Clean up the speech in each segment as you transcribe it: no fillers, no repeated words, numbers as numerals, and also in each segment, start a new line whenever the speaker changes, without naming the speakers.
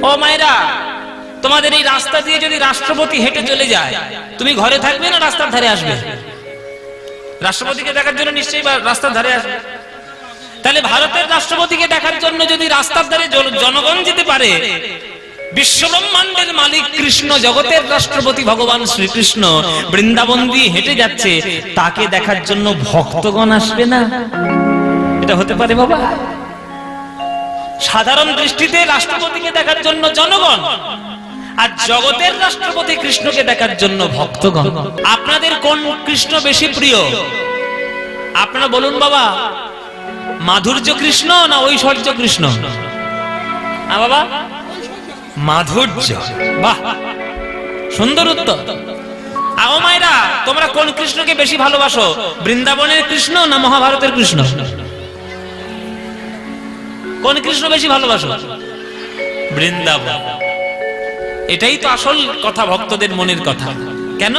ও মায়েরা, তোমাদের এই রাস্তা দিয়ে যদি রাষ্ট্রপতি হেঁটে চলে যায়, তুমি ঘরে থাকবে না রাস্তার ধারে আসবে? রাষ্ট্রপতিকে দেখার জন্য নিশ্চয়ই রাস্তার ধারে আসবে। তাহলে ভারতের রাষ্ট্রপতিকে দেখার জন্য যদি রাস্তার ধারে জনগণ যেতে পারে, বিশ্ব ব্রহ্মাণ্ডের মালিক কৃষ্ণ, জগতের রাষ্ট্রপতি ভগবান শ্রীকৃষ্ণ বৃন্দাবন দিয়ে হেঁটে যাচ্ছে, তাকে দেখার জন্য ভক্তগণ আসবে না? এটা হতে পারে বাবা? সাধারণ দৃষ্টিতে রাষ্ট্রপতিকে দেখার জন্য জনগণ, আর জগতের রাষ্ট্রপতি কৃষ্ণকে দেখার জন্য ভক্তগণ। আপনাদের কোন কৃষ্ণ বেশি প্রিয়? আপনারা বলুন বাবা, মাধুর্য কৃষ্ণ না ঐশ্বর্য কৃষ্ণ? বাবা, মাধুর্য। বাহ, সুন্দর উত্তর। আও মায়েরা, তোমরা কোন কৃষ্ণকে বেশি ভালোবাসো? বৃন্দাবনের কৃষ্ণ না মহাভারতের কৃষ্ণ? কোন কৃষ্ণ বেশি ভালোবাসো? বৃন্দাবন। এটাই তো আসল কথা, ভক্তদের মনের কথা। কেন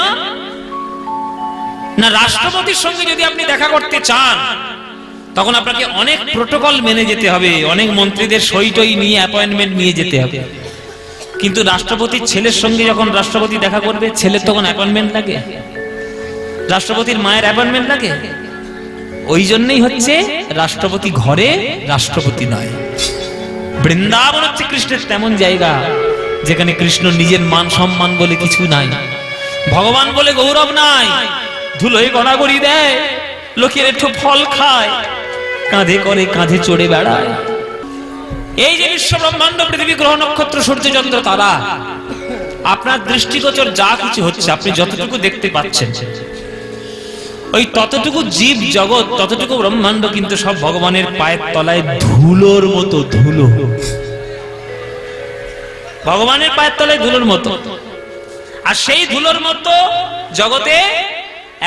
না, রাষ্ট্রপতির সঙ্গে যদি আপনি দেখা করতে চান, তখন আপনাকে অনেক প্রোটোকল মেনে যেতে হবে, অনেক মন্ত্রীদের সই টই নিয়ে অ্যাপয়েন্টমেন্ট নিয়ে যেতে হবে। কিন্তু রাষ্ট্রপতির ছেলের সঙ্গে যখন রাষ্ট্রপতি দেখা করবে, ছেলের তখন অ্যাপয়েন্টমেন্ট লাগে? রাষ্ট্রপতির মায়ের অ্যাপয়েন্টমেন্ট লাগে? ওই জন্যই হচ্ছে রাষ্ট্রপতি ঘরে, রাষ্ট্রপতি নয়। বৃন্দাবন হচ্ছে কৃষ্ণের তেমন জায়গা যেখানে কৃষ্ণ নিজের মান সম্মান বলে কিছু নাই, ভগবান বলে গৌরব নাই, ধুলোয় গড়াগড়ি দেয়, লোকের একটু ফল খায়, কাঁধে করে কাঁধে চড়ে বেড়ায়। এই যে বিশ্ব ব্রহ্মাণ্ড, পৃথিবী, গ্রহ, নক্ষত্র, সূর্য, চন্দ্র, তারা, আপনার দৃষ্টিগোচর যা কিছু হচ্ছে, আপনি যতটুকু দেখতে পাচ্ছেন, ওই ততটুকু জীব জগৎ, ততটুকু ব্রহ্মাণ্ড কিন্তু সব ভগবানের পায়ের তলায় ধুলোর মতো। ধুলো, ভগবানের পায়ের তলায় ধুলোর মতো। আর সেই ধুলোর মতো জগতে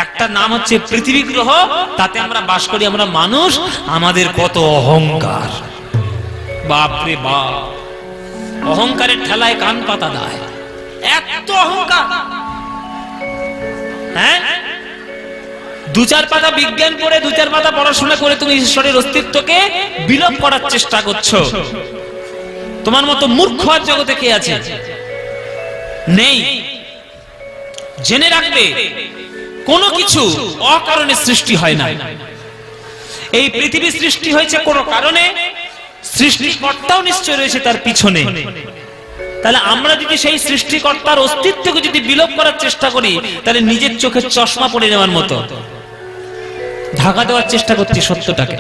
একটা নাম হচ্ছে পৃথিবী গ্রহ, তাতে আমরা বাস করি, আমরা মানুষ। আমাদের কত অহংকার, বাপরে বাপ! অহংকারের ঠেলায় কান পাতা দেয়, এত অহংকার। হ্যাঁ, দু চার পাতা বিজ্ঞান পড়ে, দু চার পাতা পড়াশোনা করে তুমি ঈশ্বরের অস্তিত্বকে বিলোপ করার চেষ্টা করছো। তোমার মতো মূর্খ আর জগতে কে আছে? নেই। জেনে রাখবে, কোনো কিছু অকারণে সৃষ্টি হয় না। এই পৃথিবী সৃষ্টি হয়েছে কোনো কারণে, সৃষ্টিকর্তাও নিশ্চয় রয়েছে তার পিছনে। তাহলে আমরা যদি সেই সৃষ্টিকর্তার অস্তিত্বকে যদি বিলোপ করার চেষ্টা করি, তাহলে নিজের চোখে চশমা পড়ে নেওয়ার মতো ঢাকা দেওয়ার চেষ্টা করছি সত্যটাকে।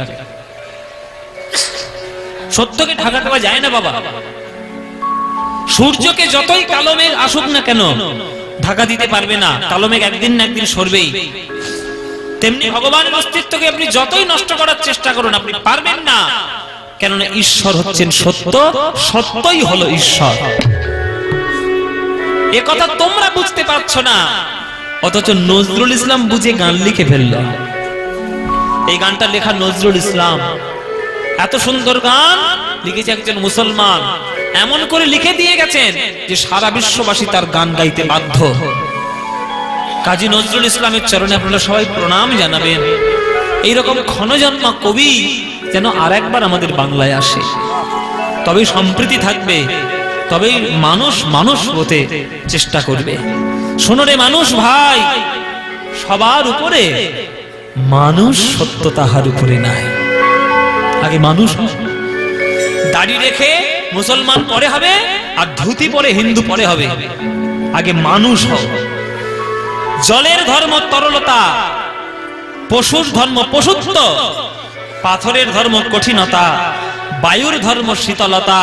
সত্যকে ঢাকা দেওয়া যায় না বাবা। সূর্যকে যতই কালো মেঘ আসুক না কেন, ঢাকা দিতে পারবে না। কালো মেঘ একদিন না একদিন সরবেই। তেমনি ভগবানের অস্তিত্বকে আপনি যতই নষ্ট করার চেষ্টা করুন, আপনি পারবেন না। কেননা ঈশ্বর হচ্ছেন সত্য, সত্যই হলো ঈশ্বর। এ কথা তোমরা বুঝতে পারছো না, অথচ নজরুল ইসলাম বুঝে গান লিখে ফেলল। এই গানটা লেখা নজরুল ইসলাম, এত সুন্দর গান লিখেছে একজন মুসলমান। এমন করে লিখে দিয়ে গেছেন যে সারা বিশ্ববাসী তার গান গাইতে বাধ্য। কাজী নজরুল ইসলামের চরণে আপনারা সবাই প্রণাম জানাবেন। এইরকম ক্ষণজন্মা কবি যেন আর একবার আমাদের বাংলায় আসে, তবেই সম্প্রীতি থাকবে, তবেই মানুষ মানুষ হতে চেষ্টা করবে। শোনো রে মানুষ ভাই, সবার উপরে মানুষ, সত্য তাহার উপরে নাই। আগে মানুষ, দাড়ি রেখে মুসলমান পরে হবে, আর ধুতি পরে হিন্দু পরে হবে। আগে মানুষ হও। জলের ধর্ম তরলতা, পশুর ধর্ম পশুত্ব, পাথরের ধর্ম কঠিনতা, বায়ুর ধর্ম শীতলতা,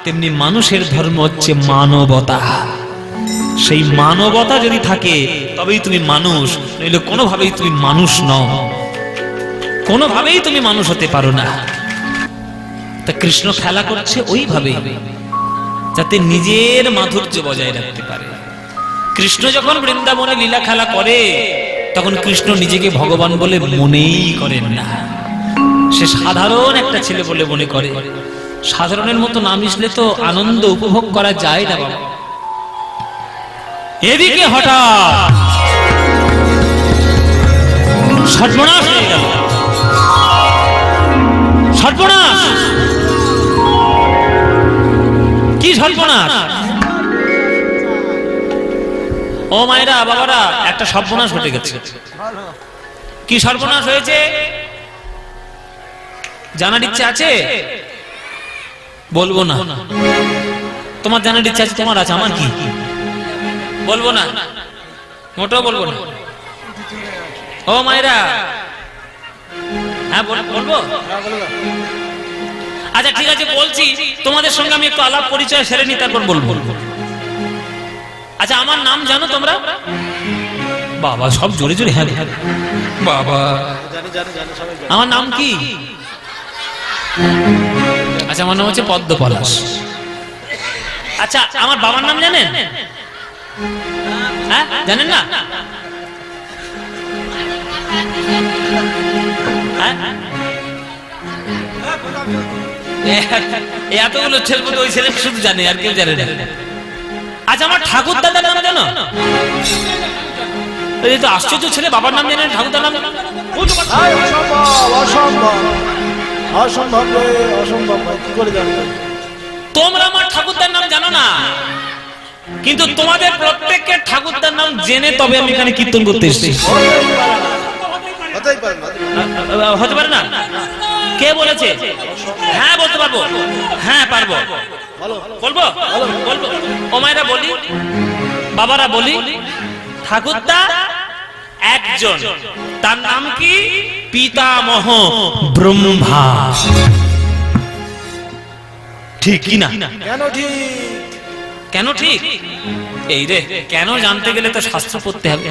তেমনি মানুষের ধর্ম হচ্ছে মানবতা। সেই মানবতা যদি থাকে তবেই তুমি মানুষ, নইলে কোনোভাবেই তুমি মানুষ নও, কোনোভাবেই তুমি মানুষ হতে পারো না। তা কৃষ্ণ খেলা করছে ওইভাবেই, যাতে নিজের মাধুর্য বজায় রাখতে পারে। কৃষ্ণ যখন বৃন্দাবনে লীলা খেলা করে, তখন কৃষ্ণ নিজেকে ভগবান বলে মনেই করেন না। সে সাধারণ একটা ছেলে বলে মনে করে। সাধারণের মতো না মিশলে তো আনন্দ উপভোগ করা যায় না বাবা। এদিকে হঠাৎ সর্বনাশ হয়ে গেল। সর্বনাশ! কি সর্বনাশ! ও মায়েরা বাবারা, একটা সর্বনাশ ঘটে গেছে। কি সর্বনাশ হয়েছে জানার ইচ্ছে আছে? বলবো না। তোমার জানার ইচ্ছে আছে? তোমার আছে, আমার কি? বলবো না, মোটেও বলবো না। ও মায়েরা, হ্যাঁ বলবো। আচ্ছা ঠিক আছে, বলছি। তোমাদের সঙ্গে আমি একটু আলাপ পরিচয় সেরে নি, তারপর বলবো। আচ্ছা, আমার নাম জানো তোমরা? বাবা সব জোরে জোরে হ্যাঁ বাবা। আমার নাম কি? আচ্ছা, আমার নাম হচ্ছে পদ্ম পলাশ। আচ্ছা, আমার বাবার নাম জানেন? হ্যাঁ, জানেন না? এতগুলো ছেলে ওই ছেলে শুধু জানে, আর কেউ জানে না। আচ্ছা, আমার ঠাকুর দাদার নাম জানো? এই তো আশ্চর্য ছেলে, বাবার নাম জানেন, ঠাকুর দাদার নাম। তোমরা আমার ঠাকুরদার নাম জানো না, কিন্তু তোমাদের প্রত্যেকের ঠাকুরদার নাম জেনে তবে আমি এখানে কীর্তন করতে এসেছি। হতে পারে না? কে বলেছে? হ্যাঁ বলতে পারবো, হ্যাঁ পারবো। বলবো বলবো। ও মায়েরা বলি, বাবারা বলি, ঠাকুরদা একজন, তার নাম কি? পিতামহ ব্রহ্মা। ঠিক কি না?
কেন ঠিক?
কেন ঠিক? এই রে, কেন জানতে গেলে তো শাস্ত্র পড়তে হবে।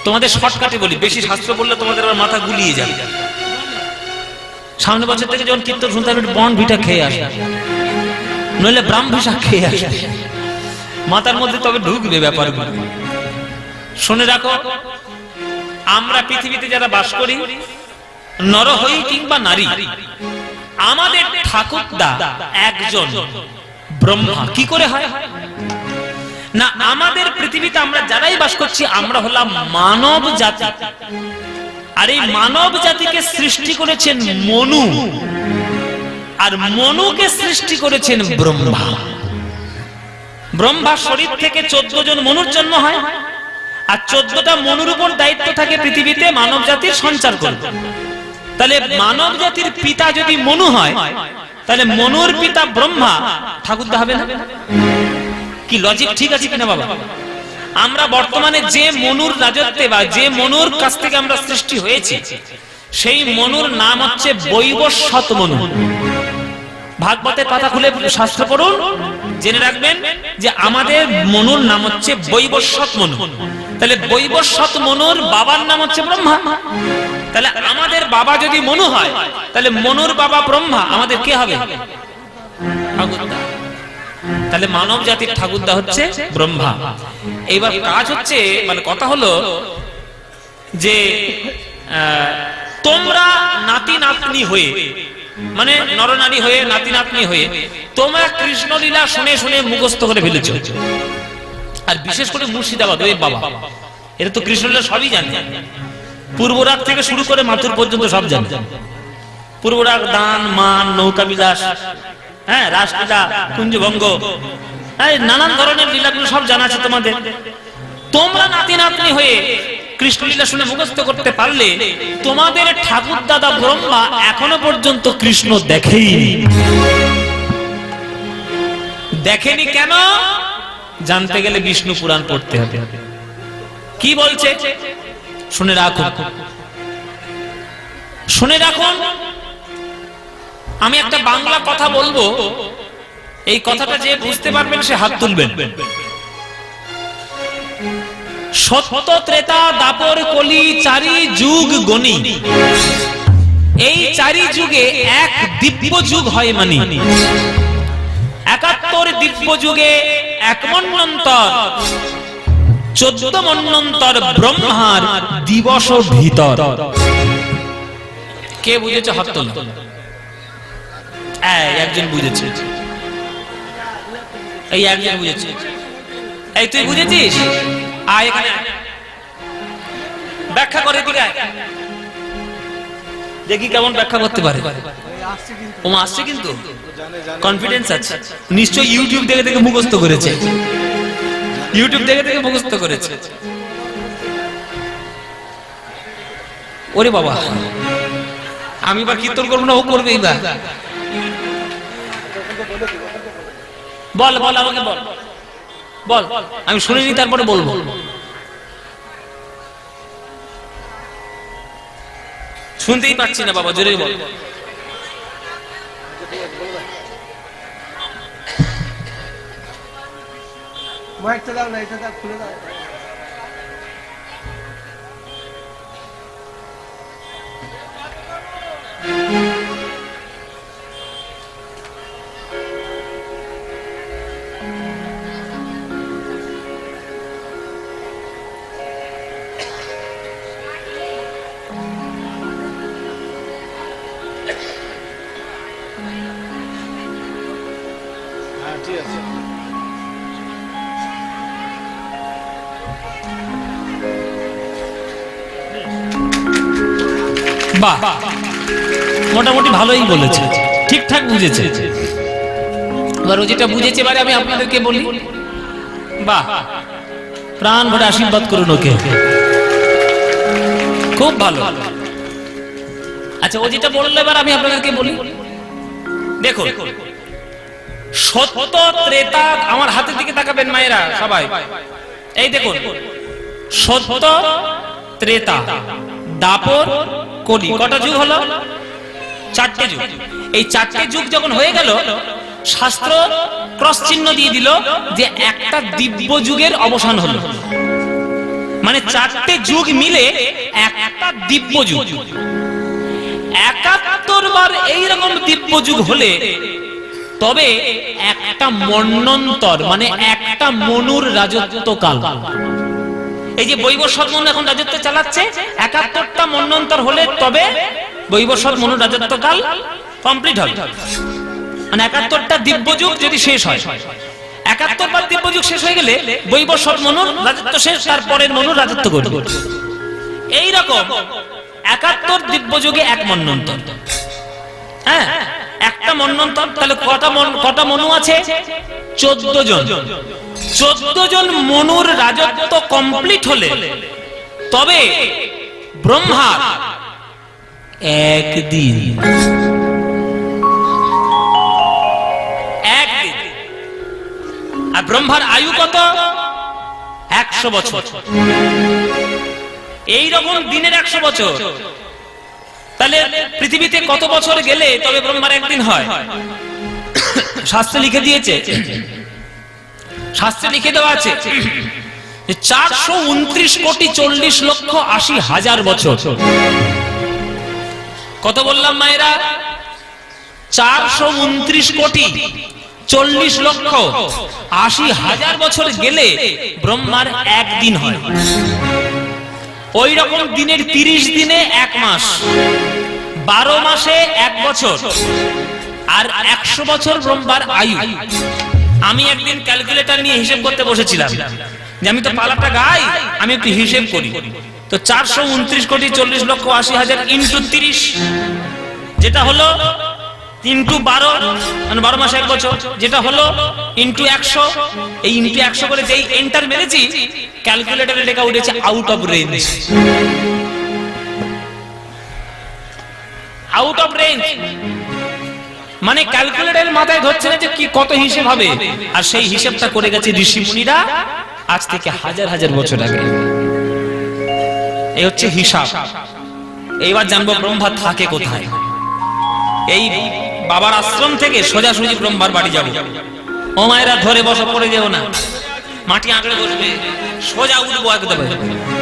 তোমাদের শর্টকাটে বলি, বেশি শাস্ত্র বললে তোমাদের আবার মাথা গুলিয়ে যাবে। সামনে বছর থেকে যখন কীর্তন শুনতে হবে, বন ভিটা খেয়ে আসে, নইলে ব্রাহ্মভিষা খেয়ে আসে, মাথার মধ্যে তবে ঢুকবে ব্যাপারগুলো। শুনে রাখো, আমরা পৃথিবীতে যারা বাস করি, নর হই কিংবা নারী, আমাদের ঠাকুরদা একজন ব্রহ্মা। কি করে হয় না? আমাদের পৃথিবীতে আমরা যারাই বাস করছি, আমরা হলাম মানব জাতি। আর এই মানব জাতিকে সৃষ্টি করেছেন মনু, আর মনুকে সৃষ্টি করেছেন ব্রহ্মা। ব্রহ্মা শরীর থেকে 14 জন মনুর জন্ম হয়, আর 14টা মনুর উপর দায়িত্ব থাকে পৃথিবীতে মানব জাতির সঞ্চার করতে। তাহলে মানব জাতির পিতা যদি মনু হয়, তাহলে মনুর পিতা ব্রহ্মা ঠাকুরদা হবে না? কি লজিক ঠিক আছে কিনা বাবা? আমরা বর্তমানে যে মনুর রাজত্বে বা যে মনুর কাছ থেকে আমরা সৃষ্টি হয়েছি, সেই মনুর নাম হচ্ছে বৈবস্বত মনু। ভাগবতের পাতা খুলে শাস্ত্র পড়ুন, জেনে রাখবেন যে আমাদের মনুর নাম হচ্ছে বৈবস্বত মনু। তাহলে বৈবস্বত মনুর বাবার নাম হচ্ছে ব্রহ্মা। তাহলে আমাদের বাবা যদি মনু হয়, তাহলে মনুর বাবা ব্রহ্মা, আমাদের কে হবে? ঠাকুরদা। তাহলে মানব জাতির ঠাকুরদা হচ্ছে ব্রহ্মা। এইবার কাজ হচ্ছে, মানে কথা হলো যে তোমরা নাতি নাতনি হয়ে, মানে নরনারী হয়ে, নাতি নাতনি হয়ে, তোমরা কৃষ্ণলীলা শুনে শুনে মুখস্থ করে ফেলেছ। আর বিশেষ করে মুর্শিদাবাদ, ওই বাবা, এটা তো কৃষ্ণলীলা সবই জানে। পূর্বরাগ থেকে শুরু করে মাথুর পর্যন্ত সব জানে। পূর্বরাগ, দান, মান, নৌকা বিলাস, হ্যাঁ, রাসলীলা, কুঞ্জভঙ্গ, নানান ধরনের লীলাগুলো সব জানা আছে তোমাদের। তোমরা নাতি নাতনি হয়ে কৃষ্ণলীলা শুনে মুখস্থ করতে পারলে, তোমাদের ঠাকুর দাদা ব্রহ্মা এখনো পর্যন্ত কৃষ্ণ দেখেনি। কেন জানতে গেলে বিষ্ণু পুরাণ পড়তে হবে। কি বলছে শুনে রাখুন, শুনে রাখুন। আমি একটা বাংলা কথা বলবো, এই কথাটা যে বুঝতে পারবেন সে হাত তুলবেন। সত্য, ত্রেতা, দ্বাপর, কলি, চারি যুগ গণি, এই চারি যুগে এক দিব্য যুগ হয় মানি। 71 দিব্য যুগে এক মন্বন্তর, 14 মন্বন্তর ব্রহ্মার দিবস ভিতর। কে বুঝেছে হাত তোলো? একজন বুঝেছে, এই একজন বুঝেছে। এই তুই বুঝেছিস? আয় এখানে, ব্যাখ্যা করে দিকে দেখি কেমন ব্যাখ্যা করতে পারে। ওমা আসছে কিন্তু কনফিডেন্স আছে নিশ্চয়ই ইউটিউব দেখে দেখে মুখস্থ করেছে ইউটিউব দেখে দেখে মুখস্থ করেছে ওরে বাবা আমি বা কীর্তন করবো না ও করবেই বা বল বল আমাকে বল বল আমি শুনিনি তারপরে বলবো শুনতেই পাচ্ছি না বাবা জোরে বল
মাইকটা দাও না এটা দাও খুলে দাও ঠিক আছে
বাহ মোটামুটি ভালোই বলেছে ঠিকঠাক বুঝেছে এবার ও যেটা বুঝেছে এবারে আমি আপনাদেরকে বলি বাহ প্রাণ ভরে আশীর্বাদ করুন ওকে খুব ভালো আচ্ছা ও যেটা বললো এবার আমি আপনাদেরকে বলি দেখো সত্য ত্রেতা আমার হাতের দিকে তাকাবেন মায়েরা সবাই এই দেখুন সত্য ত্রেতা দাপর কলি কটা যুগ হলো চারটে যুগ এই চারটে যুগ যখন হয়ে গেল শাস্ত্র ক্রস চিহ্ন দিয়ে দিল যে একটা দিব্য যুগের অবসান হলো মানে চারটে যুগ মিলে একটা দিব্য যুগ ৭১ বার এইরকম দিব্য যুগ হলে তবে একটা মন্বন্তর মানে একটা মনুর রাজত্বকাল এই যে বৈবস্বত মনু এখন রাজত্ব চালাচ্ছে ৭১টা মন্বন্তর হলে তবে বৈবস্বত মনুর রাজত্বকাল কমপ্লিট হবে মানে ৭১টা দিব্য যুগ যদি শেষ হয় ৭১ বার দিব্য যুগ শেষ হয়ে গেলে বৈবস্বত মনুর রাজত্ব শেষ তারপরের মনুর রাজত্ব করবে এইরকম ৭১ দিব্য যুগে এক মন্বন্তর হ্যাঁ একটা মন্বন্তর তাহলে কটা মনু আছে ১৪ জন ১৪ জন মনুর রাজত্ব কমপ্লিট হলে তবে ব্রহ্মার একদিন আর ব্রহ্মার আয়ু কত ১০০ বছর এইরকম দিনের ১০০ বছর তাহলে পৃথিবীতে কত বছর গেলে তবে ব্রহ্মার একদিন হয় শাস্ত্রে লিখে দিয়েছে শাস্ত্রে লিখে দেওয়া আছে ৪২৯,৪০,৮০,০০০ বছর কত বললাম মায়েরা ৪২৯,৪০,৮০,০০০ বছর গেলে ব্রহ্মার একদিন হয় ওই রকম দিনের ৩০ দিনে ১ মাস ১২ মাসে ১ বছর আর ১০০ বছর ব্রহ্মার আয়ু আমি একদিন ক্যালকুলেটর নিয়ে হিসেব করতে বসেছিলাম যে আমি তো পালাটা গাই আমি একটু হিসেব করি তো ৪২৯,৪০,৮০,০০০ ইন্টু ৩০ যেটা হলো ইন্টু ১২ মানে ১২ মাসে ১ বছর যেটা হলো ইন্টু ১০০ এই ইন্টু ১০০ করে যেই এন্টার মেরেছি ক্যালকুলেটরে লেখা উঠেছে out of range out of range মানে ক্যালকুলেটরের মাথায় ধরছে না যে কি কত হিসাব হবে আর সেই হিসাবটা করে গেছে ঋষি মুনিরা আজ থেকে হাজার হাজার বছর আগে এই হচ্ছে হিসাব এইবার জানবো ব্রহ্মা থাকে কোথায় এই বাবার আশ্রম থেকে সোজাসুজি ব্রহ্মার বাড়ি যাব ও মায়েরা ধরে বসে পড়ে যেও না মাটি আঁকড়ে বসবে সোজা উঠবো একদম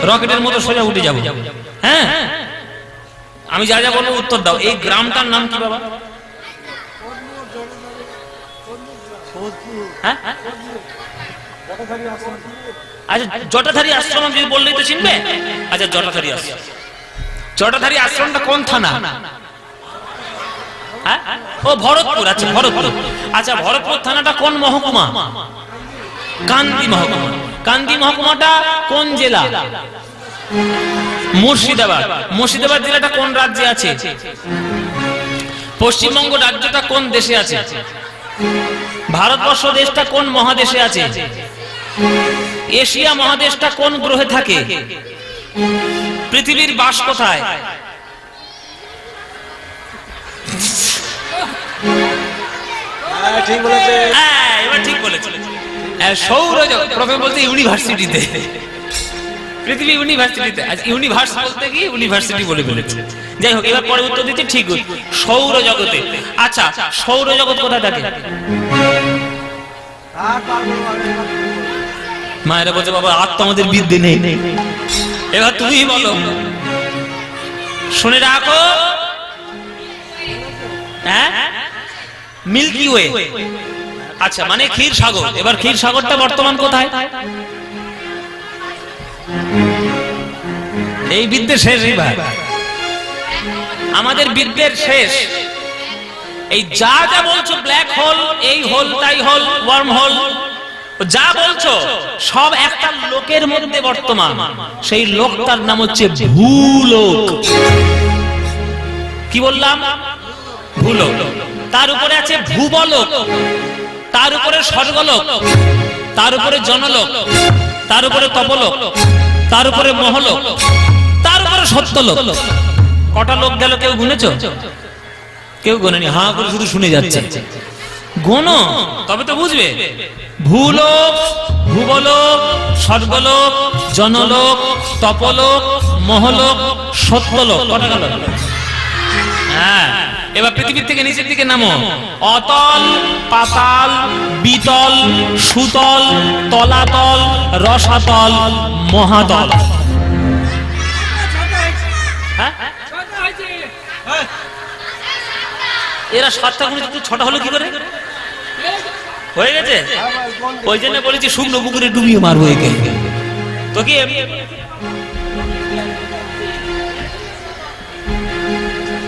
রকেটের মতো সোজা উঠে যাবো হ্যাঁ আমি যা যা বলবো উত্তর দাও এই গ্রামটার নাম কি বাবা আচ্ছা জটাধারী আশ্রম যদি বললেই তো চিনবে আচ্ছা জটাধারী আশ্রমটা কোন থানা ও ভরতপুর আচ্ছা ভরতপুর আচ্ছা ভরতপুর থানাটা কোন মহকুমা কান্দি মহকুমা কান্দি মহকুমাটা কোন জেলা মুর্শিদাবাদ মুর্শিদাবাদ জেলাটা কোন রাজ্যে আছে পশ্চিমবঙ্গ রাজ্যটা কোন দেশে আছে? ভারতবর্ষ দেশটা কোন মহাদেশে আছে? এশিয়া মহাদেশটা কোন গ্রহে থাকে? পৃথিবীর বাস কোথায়?
ঠিক বলেছে।
এবার ঠিক বলেছে। সৌরজগৎ প্রথমে বলতে ইউনিভার্সিটিতে, পৃথিবী ইউনিভার্সিটিতে। ইউনিভার্স বলতে কি ইউনিভার্সিটি বলে ফেলেছে। যাই হোক, এবার পরে উত্তর দিতে ঠিক সৌরজগতে। আচ্ছা, সৌরজগৎ কোথায় থাকে? মায়েরা বলছে বাবা আর তো আমাদের বিদ্যে নেই। এবার তুমি বলো, শুনে রাখো। হ্যাঁ, মিল্কি ওয়ে। আচ্ছা, মানে ক্ষীর সাগর। এবার ক্ষীর সাগরটা বর্তমান কোথায়? এই বিদ্যে শেষ। এবার আমাদের বিদ্যের শেষ। এই যা যা বলছো ব্ল্যাক হোল, এই হোল, তাই হোল, ওয়ার্ম হোল, যা বলছো সব একটা লোকের মধ্যে বর্তমান। সেই লোকটার নাম হচ্ছে ভূলোক। কি বললাম? ভূলোক। তার উপরে আছে ভূবলোক, তার উপরে স্বর্গলোক, তার উপরে জনলোক, তার উপরে তপলোক, তার উপরে মহলোক, তার উপরে সত্যলোক। কটা লোক গেল কেউ গুনেছ? কেউ গোনেনি, হাঁ করে শুধু শুনে যাচ্ছে। গোনো, তবে তো বুঝবে। ভূলোক, ভূবলোক, স্বর্গলোক, জনলোক, তপলোক, মহলোক, সত্যলোক। কটা গেল? হ্যাঁ, এবার পৃথিবীর থেকে নিচের দিকে নামো। অতল, পাতাল, বিতল, সুতল, তলাতল, রসাতল, মহাতল। এরা সাতটা গুণে ছটা হলো কি করে? হয়ে গেছে। ওই জন্য বলেছি শুকনো পুকুরে ডুবিয়ে মারবো একে। তো কি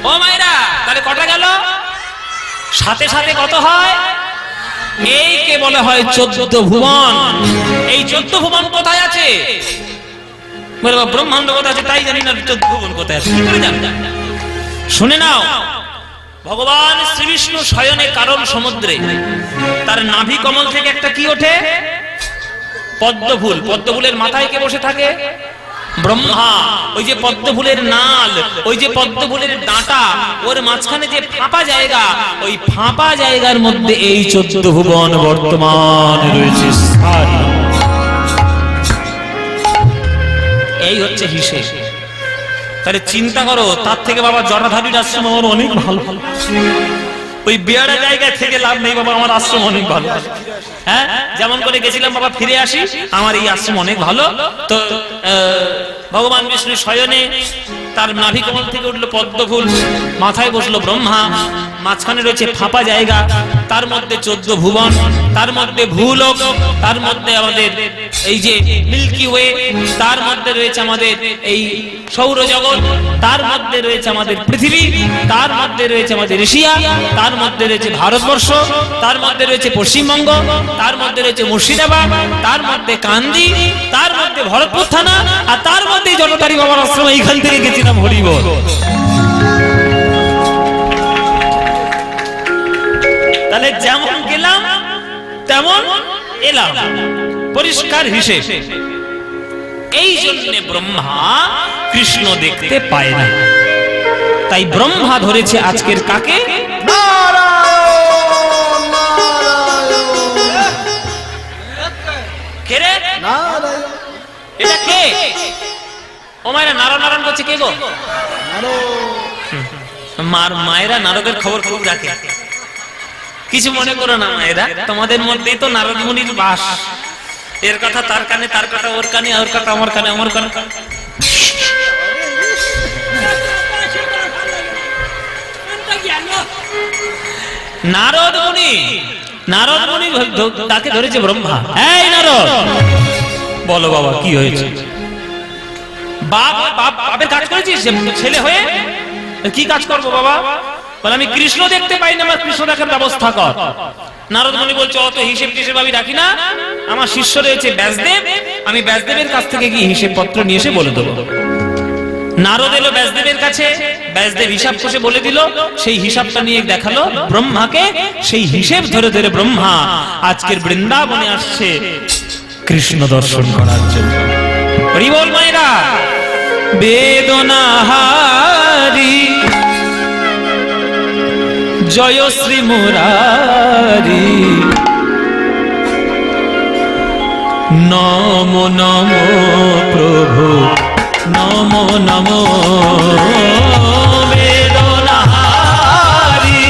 ও মায়েরা, তাহলে কটা গেল? সাথে সাথে কত হয়? এই কে বলে হয় 14 ভুবন। এই 14 ভুবন কোথায় আছে? ব্রহ্মাণ্ড কোথায় আছে তাই জানি না, 14 ভুবন কোথায় আছে কি করে জানি? শুনে নাও, ভগবান শ্রীবিষ্ণু শয়নে কারণ সমুদ্রে, তার নাভি কমল থেকে একটা কি ওঠে? পদ্মফুল। পদ্মফুলের মাথায় কে বসে থাকে? ব্রহ্মা। ওই যে পদ্মফুলের নাল, ওই যে পদ্মফুলের ডাঁটা, ওর মাঝখানে যে ফাঁপা জায়গা, ওই ফাঁপা জায়গার মধ্যে এই 14 ভুবন বর্তমান রয়েছে। এই হচ্ছে হিসেব। তাহলে চিন্তা করো, তার থেকে বাবা জটাধারীর আশ্রম আমার অনেক ভালো। ওই বেয়ারা জায়গায় থেকে লাভ নেই বাবা, আমার আশ্রম অনেক ভালো। হ্যাঁ, যেমন করে গেছিলাম বাবা, ফিরে আসি, আমার এই আশ্রম অনেক ভালো। তো ভগবান বিষ্ণু শয়নে তার নাভি কমল থেকে উঠলো পদ্মফুল, মাথায় বসলো ব্রহ্মা, মাঝখানে রয়েছে ফাঁপা জায়গা, তার মধ্যে 14 ভুবন, তার মধ্যে ভূলোক, তার মধ্যে আমাদের এই যে মিল্কি ওয়ে, তার মধ্যে রয়েছে আমাদের এই সৌরজগৎ, তার মধ্যে রয়েছে আমাদের পৃথিবী, তার মধ্যে রয়েছে আমাদের এশিয়া, তার মধ্যে রয়েছে ভারতবর্ষ, তার মধ্যে রয়েছে পশ্চিমবঙ্গ, তার মধ্যে রয়েছে মুর্শিদাবাদ, তার মধ্যে কান্দি, তার মধ্যে ভরতপুর থানা, আর তার মধ্যে জটাধারী বাবার আশ্রম। এইখান থেকে গেছিলাম হরিবল। তাহলে যেমন গেলাম তেমন এলাম, পরিষ্কার হিসেব। এই জন্য ব্রহ্মা কৃষ্ণ দেখতে পায় না, তাই ব্রহ্মা ধরেছে আজকের কাকে? কে রে? এটা কে? ও মায়েরা নারায়ণ নারায়ণ করছে কে গো? মায়েরা নারদের খবর খুব রাখে। কিছু মনে করো না মায়েরা, তোমাদের মধ্যেই তো নারদ মুনির বাস। এর কথা তার কানে, তার কথা ওর কানে, ওর কথা আমার কানে, আমার কানে। নারদ মুনি, নারদ মুনি তাকে ধরেছে ব্রহ্মা। এই নারদ, বলো বাবা কি হয়েছে? বাপের কাজ করেছিস ছেলে হয়ে? কি কাজ করবো বাবা? বলে আমি কৃষ্ণ দেখতে পাই না, আমার কৃষ্ণ দেখার ব্যবস্থা কর। নারদ মুনি বলছে অত হিসেব টিসেব আমি রাখি না, আমার শিষ্য রয়েছে ব্যাসদেব, আমি ব্যাসদেবের কাছ থেকে গিয়ে হিসেব পত্র নিয়ে এসে বলে দেবো। নারদ এলো ব্যাসদেবের কাছে, ব্যাসদেব হিসাব কষে বলে দিল, সেই হিসাবটা নিয়ে দেখালো ব্রহ্মাকে, সেই হিসেব ধরে ধরে ব্রহ্মা আজকের বৃন্দাবনে আসছে কৃষ্ণ দর্শন করার জন্য। হরি বল মায়েরা। বেদনাহারি জয় শ্রী মুরারি, নমো নমো প্রভু নমো নমো। বেদনাহারি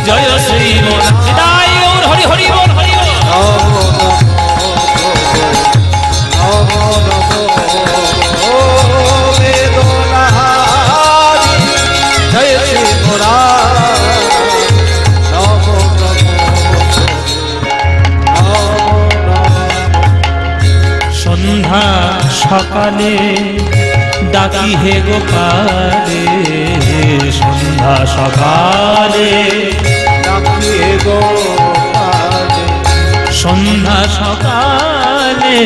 জয় শ্রী মুরারি, হরি হরি বল, হরি বল। সন্ধ্যা সকালে ডাকি হে গোপালে, সন্ধ্যা সকালে
ডাকি হে গোপালে,
সন্ধ্যা সকালে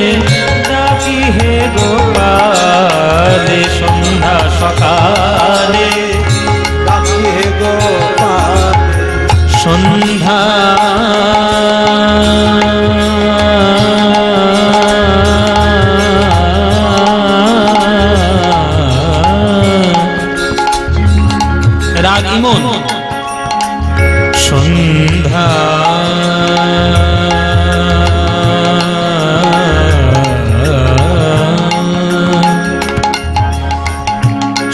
ডাকি হে গোপালে, সন্ধ্যা সকালে
ডাকি হে গোপালে,
সন্ধ্যা রাগ ইমন। সন্ধ্যা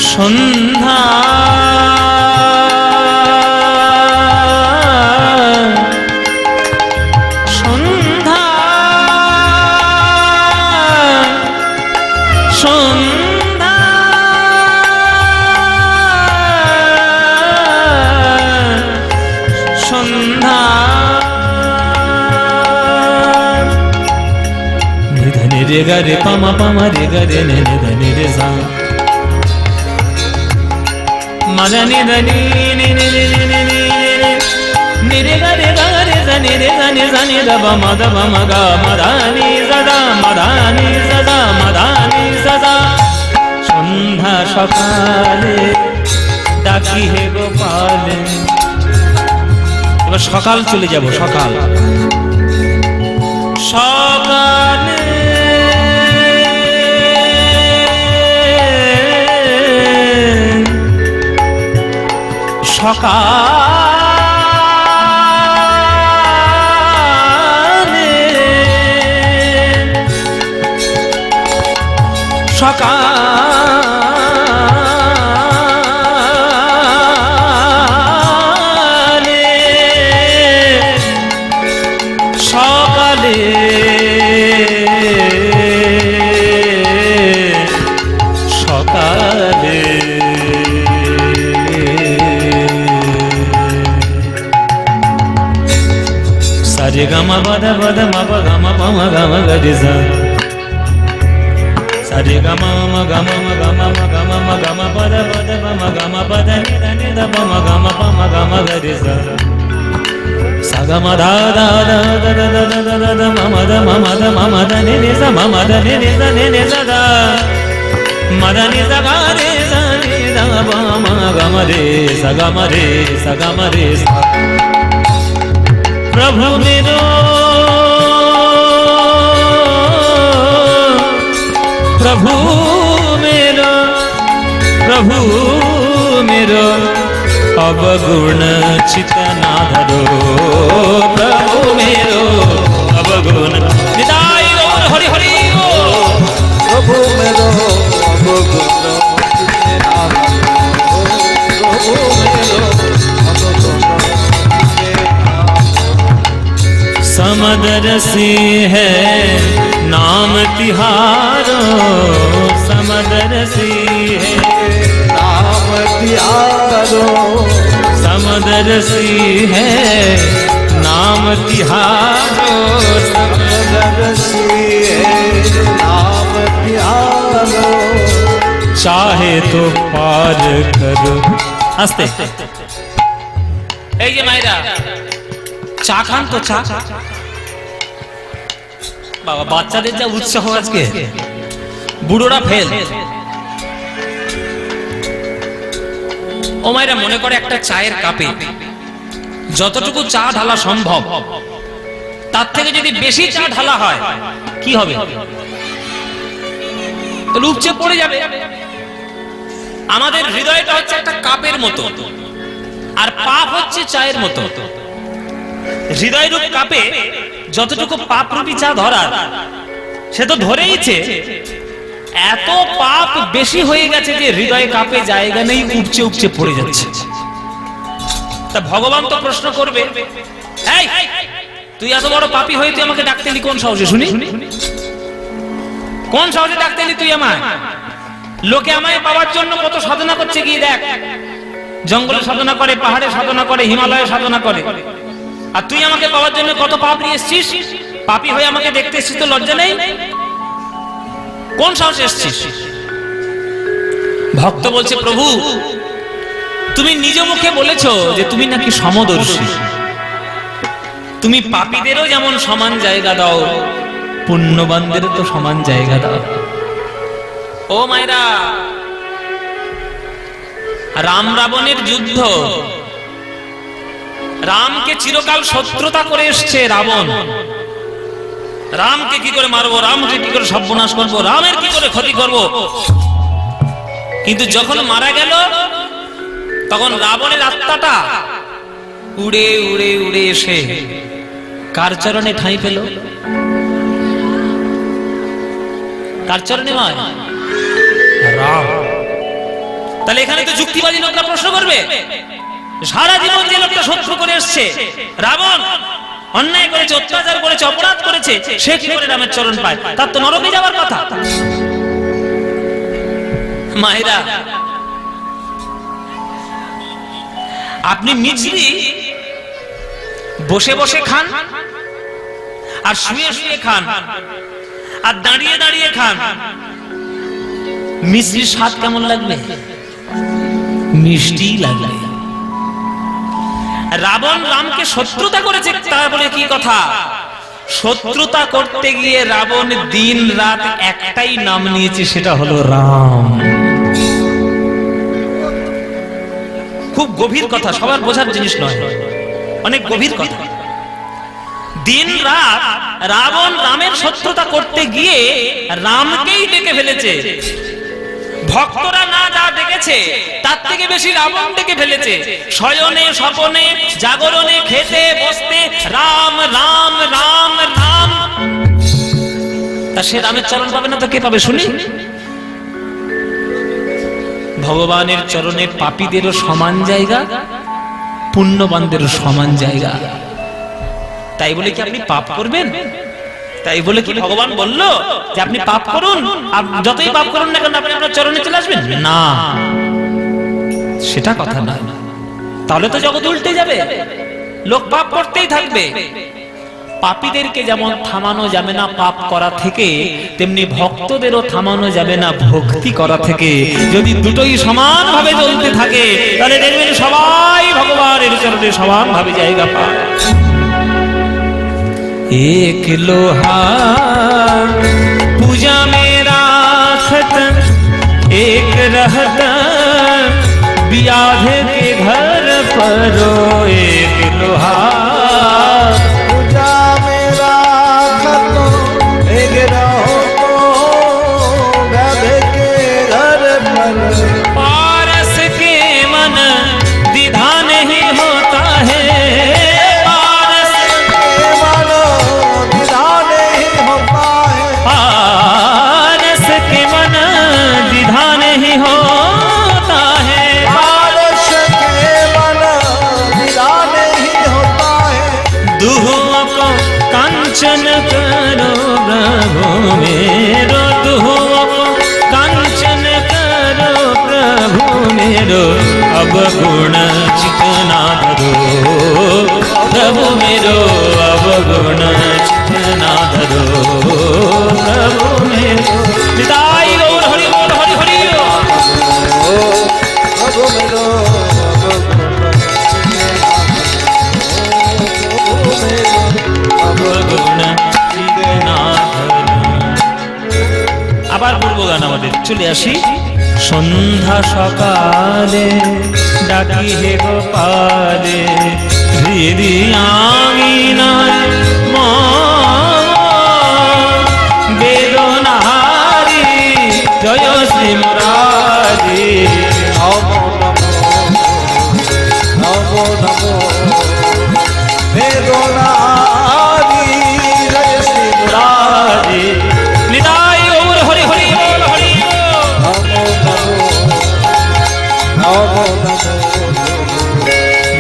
সন্ধ্যা সন্ধ্যা সন্ধ্যা সন্ধ্যা নিধনে রে গা রে পামা পামা রে গা রে নে নিধনে রে সা মদনি ধনি নি নি নি নি নি নি রে গা রে জানি রে জানি জানি দব মদ বম গা মদানি সদা মদানি সদা মদানি সদা। সন্ধ্যা সকালে ডাকি হে গোপালে। এবার সকাল চলে যাব, সকাল সকালে সকালে সকালে সকালে সকালে সারে গামা বাদা বাদা মাপা গামা পামা গামা গরে সা, সারে গামা মা গামা মা গামা মা গামা মা গামা বাদা বাদা মা গামা বাদা নি নি দা মা গামা পামা গামা গরে সা, সাগামা দা দা দা দা দা দা দা দা দা মামা দা মামা দা নি নি সা মামা দা নি নি সা নি নি সা দা মদা নি সা গা রে সা নি দা মা গামা রে সা प्रभु मेरो प्रभु मेरो प्रभु मेरो अवगुण चित ना धरो, प्रभु मेरो अवगुण निताई गौर हरि हरि गो।
प्रभु मेरो अवगुण चित ना धरो, प्रभु मेरो अवगुण
समदरसी है नाम तिहारो, समदरसी है
नाम तिहारो,
समदरसी है नाम तिहारो,
समदरसी है नाम तिहारो,
चाहे तो पार करो। आस्ते এই যে মায়েরা চা খান তো, চা বাবা, বাচ্চাদের যা উৎসাহ আজকে, বুড়োরা ফেল। ও মায়েরা মনে করে একটা চায়ের কাপে যতটুকু চা ঢালা সম্ভব তার থেকে যদি বেশি চা ঢালা হয় কি হবে? উপচে পড়ে যাবে। আমাদের হৃদয়টা হচ্ছে একটা কাপের মতো, আর পাপ হচ্ছে চায়ের মতো। হৃদয়রূপ কাপে যতটুকু পাপ রূপী চা ধরার, সে তো ধরেইছে, এত পাপ বেশি হয়ে গেছে যে হৃদয় কাপে জায়গা নেই, উপচে উপচে পড়ে যাচ্ছে। তা ভগবান তো প্রশ্ন করবে, এই তুই এত বড় পাপী হয়ে তুই আমাকে ডাকতে এলি কোন সাহসে? শুনি, কোন সাহসে ডাকতে এলি তুই আমায়? লোকে আমায় পাওয়ার জন্য কত সাধনা করছে, কি দেখ, জঙ্গলে সাধনা করে, পাহাড়ে সাধনা করে, হিমালয়ে সাধনা করে, আর তুই আমাকে পাওয়ার জন্য কত পাপ নিয়ে এসছিস। পাপী হয়ে আমাকে দেখতে এসছিস, তো লজ্জা নেই? কোন সাহসে এসছিস? ভক্ত বলছে, প্রভু তুমি নিজ মুখে বলেছো যে তুমি নাকি সমদর্শী, তুমি পাপীদেরও যেমন সমান জায়গা দাও, পুণ্যবানদেরও তো সমান জায়গা দাও। ও মায়েরা, রাম রাবণের যুদ্ধ, রামকে চিরকাল শত্রুতা করে এসছে রাবণ। রামকে কি করে মারবো, রামকে কি করে সর্বনাশ করবো, রামের কি করে ক্ষতি করব। কিন্তু যখন মারা গেল তখন রাবণের আত্মাটা উড়ে উড়ে উড়ে এসে কার চরণে ঠাঁই পেল? কার চরণে? নয়, রাম। তাহলে এখানে তো যুক্তিবাদী লোকরা প্রশ্ন করবে, সারা জীবন যে লোকটা শত্রু করে এসছে, রাবণ অন্যায় করেছে, অত্যাচার করেছে, অপরাধ করেছে, সে কি করে রামের চরণ পায়? তার তো নরকে যাওয়ার কথা। মায়েরা, আপনি মিছরি বসে বসে খান, আর শুয়ে শুয়ে খান, আর দাঁড়িয়ে দাঁড়িয়ে খান, মিছরির স্বাদ কেমন লাগবে? মিষ্টি লাগবে। রাবণ রামকে শত্রুতা করেছে, তার বলে কি কথা? শত্রুতা করতে গিয়ে রাবণ দিন রাত একটাই নাম নিয়েছে, সেটা হলো রাম। খুব গভীর কথা, সবার বোঝার জিনিস নয়, অনেক গভীর কথা। দিন রাত রাবণ রামের শত্রুতা করতে গিয়ে রামকেই ডেকে ফেলেছে। ভক্তরা না যা ডেকেছে তার থেকে বেশি রাবণ ডেকে ফেলেছে। শয়নে স্বপনে জাগরণে খেতে বসতে রাম রাম রাম রাম। তা সে রামের চরণ পাবে না তো কে পাবে শুনি? ভগবানের চরণে পাপীদেরও সমান জায়গা, পুণ্যবানদেরও সমান জায়গা। তাই বলে কি আপনি পাপ করবেন? তাই বলে কি ভগবান বলল যে আপনি পাপ করুন, যতই পাপ করুন না কেন আপনি আপনার চরণে চলে আসবেন? না, সেটা কথা না। তাহলে তো জগৎ উল্টে যাবে, লোক পাপ করতেই থাকবে। পাপীদেরকে যেমন থামানো যাবে না পাপ করা থেকে, তেমনি ভক্তদেরও থামানো যাবে না ভক্তি করা থেকে। যদি দুটোই সমানভাবে চলতে থাকে তাহলে দেখবেন সবাই ভগবানের চরণে সমানভাবে জায়গা পায়। एक लोहा पूजा में राखत, एक रहत ब्याह के घर परो। एक लोहा
पूजा में राखत, एक रहो ब्याह के घर पर।
पारस के मन द्विधा नहीं होता है, कांचन करो प्रभु मेरो, दुहो कांचन करो प्रभु मेरो। अब गुण चितना धरो प्रभु मेरो, अब गुण चितना धरो प्रभु मेरो। निताई गौर हरि बोल, हरि हरि
प्रभु मेरो,
আবার পূর্ব গান আমাদের চলে আসি। সন্ধ্যা সকালে ডাকি হে গোপালে হৃদি আঙিনায় বেদনাহারি জয় শ্রী মুরারি
নমো নমো বেদনারি জয় শ্রী মুরারি
নিতাই গৌর হরি হরি বল হরি
নমো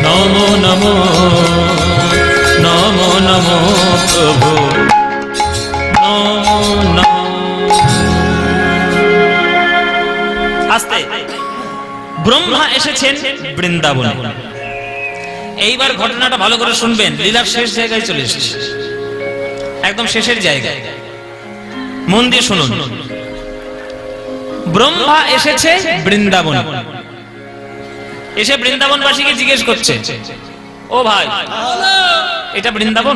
নমো
নমো নমো নমো নমো প্রভু নমো নমো। আস্তে ব্রহ্মা এসেছেন বৃন্দাবনে। এইবার ঘটনাটা ভালো করে শুনবেন, লীলার শেষ জায়গায় চলে এসেছে, একদম শেষের জায়গায়, মন দিয়ে শুনুন। ব্রহ্মা এসেছে বৃন্দাবনে, এসে বৃন্দাবনবাসীকে জিজ্ঞেস করছে, ও ভাই এটা বৃন্দাবন?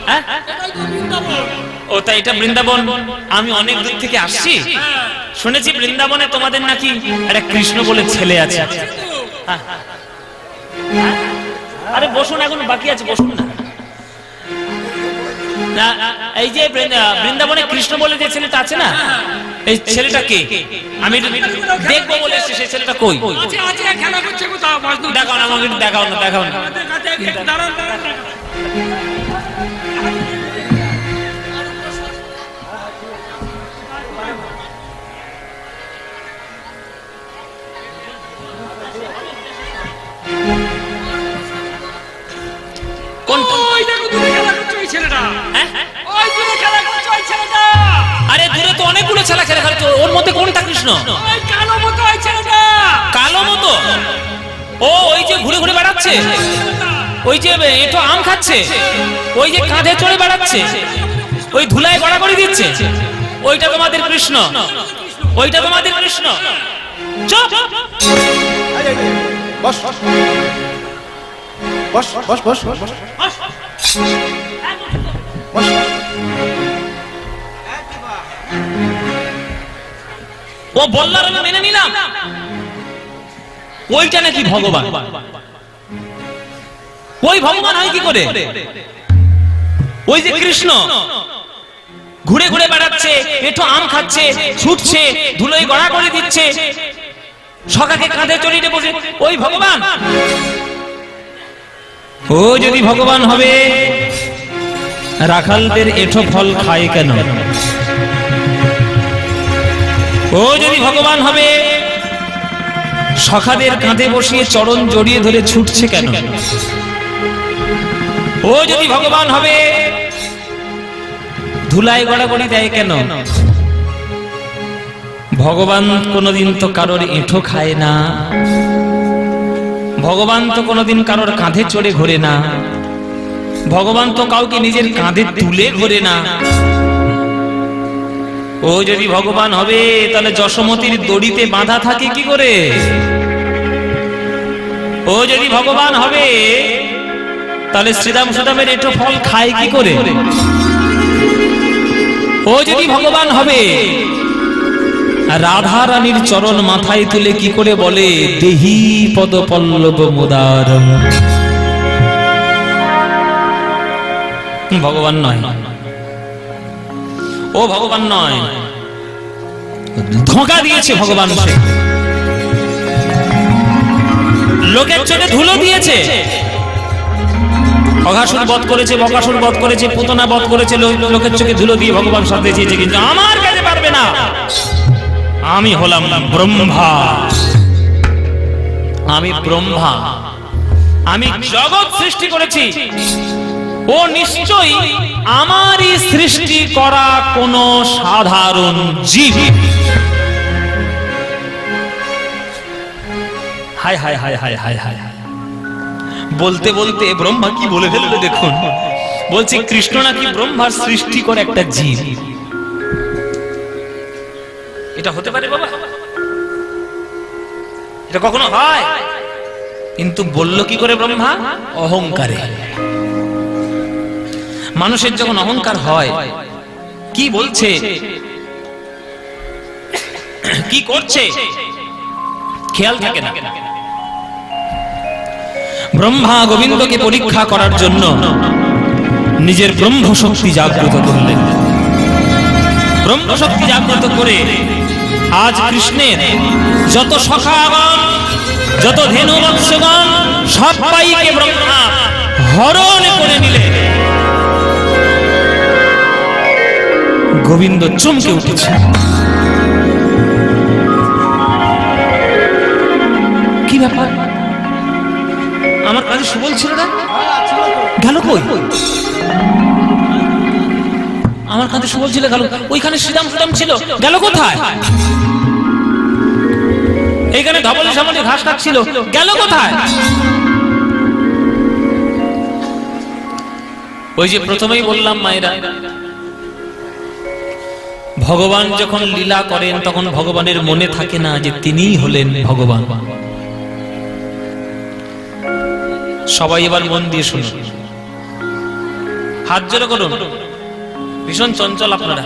হ্যাঁ? ও তাই এটা বৃন্দাবন, আমি অনেক দূর থেকে আসছি, শুনেছি বৃন্দাবনে তোমাদের নাকি একটা কৃষ্ণ বলে ছেলে আছে। হ্যাঁ। আরে বসুন, এখন বাকি আছে, বসুন না। এই যে বৃন্দাবনে কৃষ্ণ বলে যে ছেলেটা আছে না, এই ছেলেটা কে? আমি দেখবো বলে এসেছি, সেই ছেলেটা কই? দেখাও না আমাকে, দেখাও না, দেখাও না। আরে দূরে তো অনেকগুলো ছেলে খেলে খালি, তো ওর মধ্যে কোনটা কৃষ্ণ? কালো মতো? ও ওই যে ঘুরে ঘুরে বেড়াচ্ছে, ওই যে এটো আম খাচ্ছে, ওই যে কাঁধে চড়ে বেড়াচ্ছে, ওই ধুলায় গড়াগড়ি দিচ্ছে, ওইটা তোমাদের কৃষ্ণ? ওইটা তোমাদের কৃষ্ণ? চুপ!
বস বস বস বস বস বস বস।
ও বললার আমি মেনে নিলাম, ওইটা নাকি ভগবান। ওই ভগবান হয় কি করে? ওই যে কৃষ্ণ ঘুরে ঘুরে বেড়াচ্ছে, এটো আম খাচ্ছে, ছুটছে, ধুলোয় গড়া করে দিচ্ছে, সকাকে কাঁধে চড়িয়ে বসে, ওই ভগবান? ও যদি ভগবান হবে, রাখালদের এঠো ফল খায় কেন? ও যদি ভগবান হবে, সখাদের কাঁধে বসিয়ে চরণ জড়িয়ে ধরে ছুটছে কেন? ও যদি ভগবান হবে, ধুলায় গড়াগড়ি দেয় কেন? ভগবান কোনোদিন তো কারোর এঁঠো খায় না, ভগবান তো কোনোদিন কারোর কাঁধে চড়ে ঘোরে না, ভগবান তো কাউকে নিজের কাঁধে তুলে ঘোরে না। ও যদি ভগবান হবে, তাহলে যশোমতির দড়িতে বাঁধা থাকে কি করে? ও যদি ভগবান হবে, তাহলে শ্রীরাম সুদামের এটো ফল খায় কি করে? ও যদি ভগবান হবে, রাধা রানীর চরণ মাথায় তুলে কি করে বলে, দেহি পদ পল্লব মুদারম? ভগবান নয়, ও ভগবান নয়, ধোঁকা দিয়েছে ভগবান। সে লোকের চোখে ধুলো দিয়েছে, অঘাসুর বধ করেছে, বকাসুর বধ করেছে, পুতনা বধ করেছে, লোকের চোখে ধুলো দিয়ে ভগবান সাথে দিয়েছে, কিন্তু আমার কাছে পারবে না। আমি হলাম ব্রহ্মা, আমি ব্রহ্মা, আমি জগৎ সৃষ্টি করেছি। ও নিশ্চয়ই আমারই সৃষ্টি করা কোন সাধারণ জীব। হায় হায় হায় হায় হায় হায়, বলতে বলতে ব্রহ্মা কি বলে ফেললো দেখুন। বলছে কৃষ্ণ নাকি ব্রহ্মার সৃষ্টি করে একটা জীব। এটা হতে পারে বাবা? এটা কখনো হয়? কিন্তু বলল কি করে ব্রহ্মা? অহংকারে। মানুষের যখন অহংকার হয়, কি বলছে? কি করছে খেয়াল থাকে না। ব্রহ্মা গোবিন্দকে পরীক্ষা করার জন্য নিজের ব্রহ্ম শক্তি জাগ্রত করলেন। ব্রহ্ম শক্তি জাগ্রত করে আজ কৃষ্ণের যত সখাগণ, যত ধেনু বৎসগণ, সবাইকে ব্রহ্মা হরণ করে নিলেন। গোবিন্দ চমকে উঠেছে। কি ব্যাপার? আমার কাছে সুবল ছিল না, গেল কই? আমার কাছে সুবল ছিল, গেল ওইখানে শ্রীরাম ছিল, গেল কোথায়? এইখানে ধবল সামনে ঘাস খাচ্ছিল, গেল কোথায়? ওই যে প্রথমেই বললাম মায়েরা, ভগবান যখন লীলা করেন তখন ভগবানের মনে থাকে না যে তিনিই হলেন ভগবান। সবাই এবার মন দিয়ে শুনুন, হাত জোড়ো করুন। ভীষণ চঞ্চল আপনারা,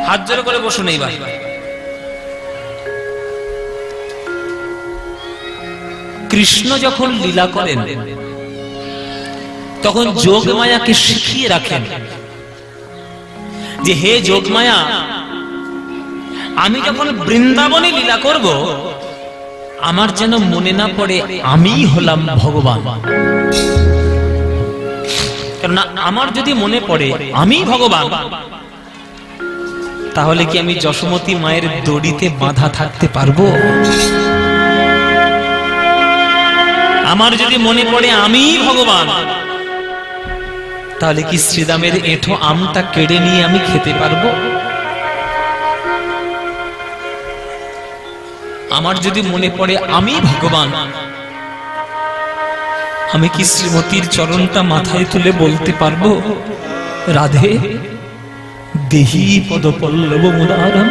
হাত জোড়ো করে বসুন। এইবার কৃষ্ণ যখন লীলা করেন তখন যোগমায়াকে শিখিয়ে রাখেন যে হে যোগমায়া, আমি যখন বৃন্দাবনে লীলা করব আমার যেন মনে না পড়ে আমি হলাম ভগবান। কেননা আমার যদি মনে পড়ে আমি ভগবান, তাহলে কি আমি যশোমতী মায়ের দড়িতে বাঁধা থাকতে পারবো? আমার যদি মনে পড়ে আমি ভগবান, তাহলে কি শ্রীরামের এঁঠো আমটা কেড়ে নিয়ে আমি খেতে পারবো? আমার যদি মনে পড়ে আমি ভগবান, আমি কি শ্রীমতীর চরণটা মাথায় তুলে বলতে পারবো রাধে দেহি পদপল্লব মুদারম?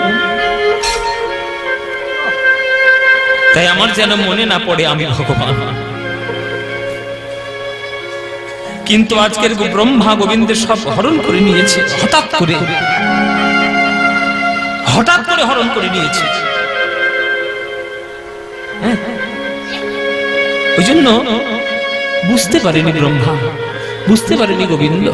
তাই আমার যেন মনে না পড়ে আমি ভগবান। কিন্তু আজকের ব্রহ্মা গোবিন্দের সব হরণ করে নিয়েছে, হঠাৎ করে হরণ করে নিয়েছে। ওই জন্য বুঝতে পারেনি ব্রহ্মা, বুঝতে পারেনি গোবিন্দ।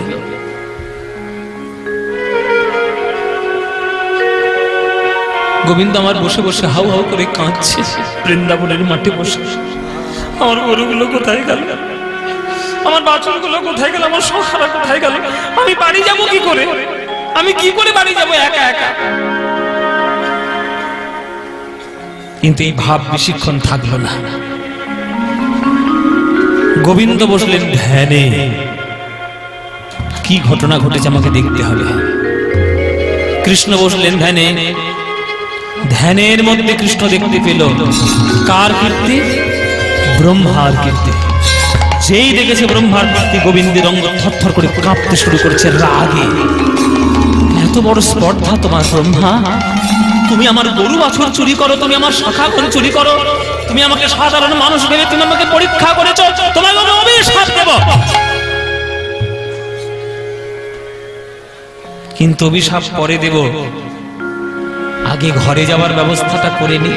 গোবিন্দ আমার বসে বসে হাউ হাউ করে কাঁদছে বৃন্দাবনের মাঠে বসে। আমার গরুগুলো কোথায় গেল? আমার বাছুরগুলো কোথায় গেল? আমার সখারা কোথায় গেল? আমি বাড়ি যাবো কি করে? আমি কি করে বাড়ি যাবো একা একা? কিন্তু এই ভাব বেশিক্ষণ থাকলো না। গোবিন্দ বসলেন ধ্যানে। কি ঘটনা ঘটেছে আমাকে দেখতে হবে। কৃষ্ণ বসলেন ধ্যানে। ধ্যানের মধ্যে কৃষ্ণ দেখতে পেল কার কীর্তি? ব্রহ্মার কীর্তি। যেই দেখেছে ব্রহ্মার কীর্তি, গোবিন্দের অঙ্গ থরথর করে কাঁপতে শুরু করেছে রাগে। এত বড় স্পর্ধা তোমার ব্রহ্মা! তুমি আমার গরু বাছুর চুরি করো, তুমি আমার শাখাগণ চুরি করো, তুমি আমাকে সাধারণ মানুষ ভেবে তুমি আমাকে পরীক্ষা করেছো, তোমার অভিশাপ দেব। কিন্তু অভিশাপ পরে দেব, আগে ঘরে যাওয়ার ব্যবস্থাটা করে নি।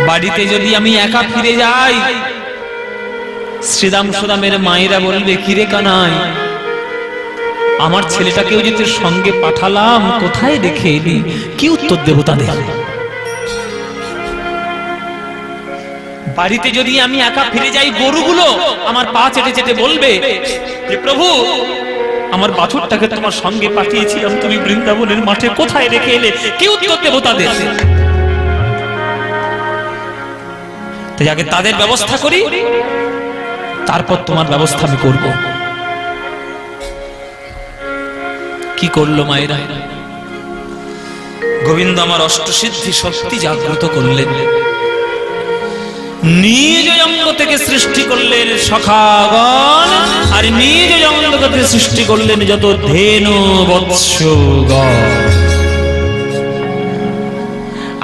বাড়িতে যদি আমি একা ফিরে যাই, শ্রীরাম সুদামের মায়েরা বলবে কিরে কানাই, আমার ছেলেটাকেও যদি সঙ্গে পাঠালাম, কোথায় রেখে এলি? কি উত্তর দেব তাদের? বাড়িতে যদি আমি একা ফিরে যাই, গরুগুলো আমার পা চেটে চেটে বলবে যে প্রভু, আমার বাছুরটাকে তোমার সঙ্গে পাঠিয়েছিলাম, তুমি বৃন্দাবনের মাঠে কোথায় রেখে এলে? কি উত্তর দেব তাদের? তাই আগে তাদের ব্যবস্থা করি, তারপর তোমার ব্যবস্থা আমি করব। কি করলো মায়েরা? গোবিন্দ আমার অষ্টসিদ্ধি শক্তি জাগ্রত করলেন, নিজ অঙ্গ থেকে সৃষ্টি করলেন সখাগণ, আর নিজ অঙ্গ থেকে সৃষ্টি করলেন যত ধেনু বৎসগণ।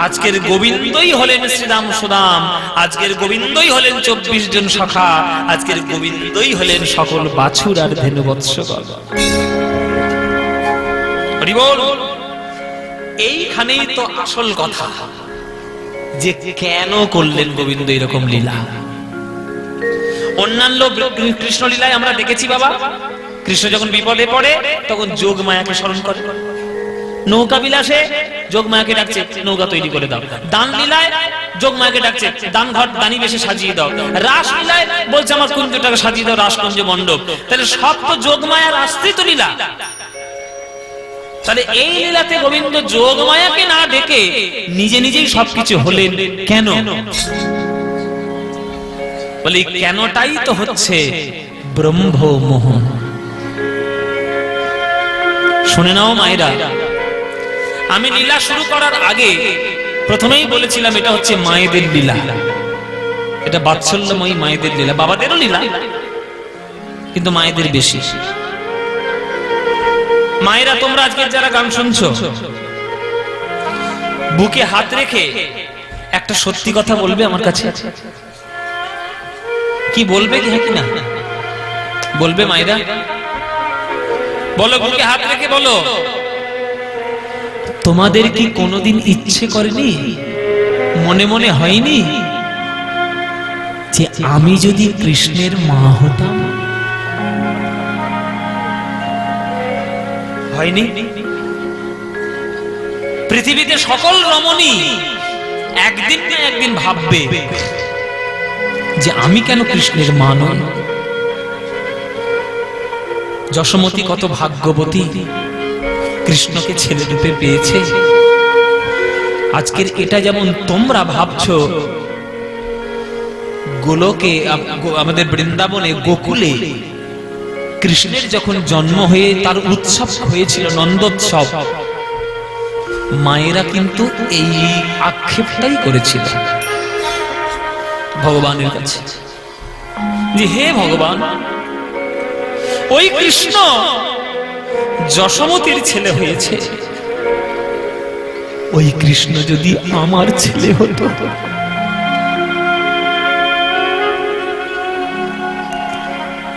আজকের গোবিন্দই হলেন শ্রীরাম সুদাম, আজকের গোবিন্দই হলেন 24 জন সখা, আজকের গোবিন্দই হলেন সকল বাছুর আর ধেনু বৎসগণ। হরি বল। এইখানেই তো আসল কথা, যে কেন করলেন গোবিন্দ এরকম লীলা। অন্যান্য কৃষ্ণ লীলায় আমরা দেখেছি বাবা, কৃষ্ণ যখন বিপদে পড়ে তখন যোগ মায়াকে স্মরণ করে। নৌকা বিলাসে যোগ মায়াকে ডাকছে, নৌকা তৈরি করে দাও। দান লীলায় যোগ মায়াকে ডাকছে, দান ঘর দানি বেশে সাজিয়ে দাও। রাস লীলায় বলছে আমার কুঞ্জটাকে সাজিয়ে দাও, রাসকুঞ্জ মণ্ডপ। তাহলে সব তো যোগ মায়ার আশ্রিত লীলা। তাহলে এই লীলাতে গোবিন্দ যোগ মায়াকে না ডেকে নিজে নিজেই সবকিছু হলেন কেন? বলি কেনটাই তো হচ্ছে ব্রহ্মমোহন। শুনে নাও মায়েরা, আমি লীলা শুরু করার আগে প্রথমেই বলেছিলাম এটা হচ্ছে মায়েদের লীলা, এটা বাৎসল্যময়ী মায়েদের লীলা। বাবাদেরও লীলা, কিন্তু মায়েদের বেশি। মায়েরা তোমরা আজকে যারা গান শুনছো, বুকে হাত রেখে একটা সত্যি কথা বলবে আমার কাছে। কি বলবে কি হ্যাঁ কি না বলবে? মায়েরা বলো, বুকে হাত রেখে বলো, তোমাদের কি কোনোদিন ইচ্ছে করেনি, মনে মনে হয়নি যে আমি যদি কৃষ্ণের মা হতাম? হয়নি? পৃথিবীতে সকল রমণী একদিন না একদিন ভাববে যে আমি কেন কৃষ্ণের মা নই। যশোমতী কত ভাগ্যবতী, কৃষ্ণকে ছেলে রূপে পেয়েছে। আজকের এটা যেমন তোমরা ভাবছো, গোলকে আমাদের বৃন্দাবনে গোকুলে কৃষ্ণের যখন জন্ম হয়ে তার উৎসব হয়েছিল, নন্দোৎসব, মায়েরা কিন্তু এই আক্ষেপটাই করেছিল ভগবানের কাছে, যে হে ভগবান, ওই কৃষ্ণ যশোমতীর ছেলে হয়েছে, ওই কৃষ্ণ যদি আমার ছেলে হতো,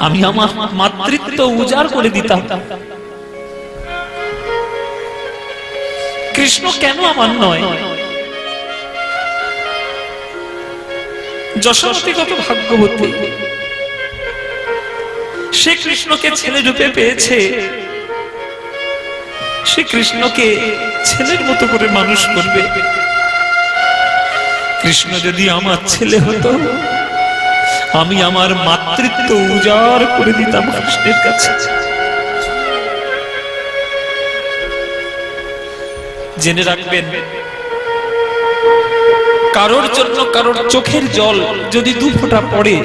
আমি আমার মাতৃত্ব উজাড় করে দিতাম। কৃষ্ণ কেন আমার নয়? যশোমতী কত ভাগ্যবতী, সে কৃষ্ণকে ছেলে রূপে পেয়েছে, সে কৃষ্ণকে ছেলের মতো করে মানুষ করবে। কৃষ্ণ যদি আমার ছেলে হতো, আমি আমার মাতৃত্ব উজাড় করে দিতাম কৃষ্ণের কাছে। জেনে রাখবেন, কারোর জন্য কারোর চোখের জল যদি দু ফোঁটা পড়ে,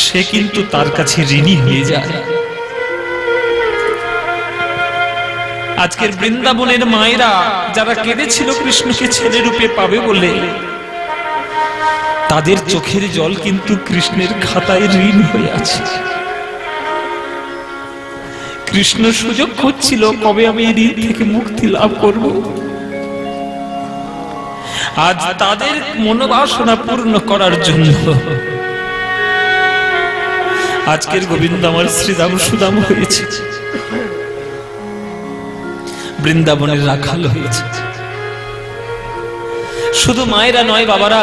সে কিন্তু তার কাছে ঋণী হয়ে যায়। আজকের বৃন্দাবনের মায়েরা যারা কেঁদেছিল কৃষ্ণকে ছেলে রূপে পাবে বলে, তাদের চোখের জল কিন্তু কৃষ্ণের খাতায় ঋণ হয়ে আছে। কৃষ্ণ সুযোগ খুঁজছিল কবে আমি এই ঋণ থেকে মুক্তি লাভ করব। আজ তাদের মনোবাসনা পূর্ণ করার জন্য আজকের গোবিন্দ আমার শ্রীদাম সুদাম হয়েছে, বৃন্দাবনের রাখাল হয়েছে। শুধু মায়েরা নয় বাবারা,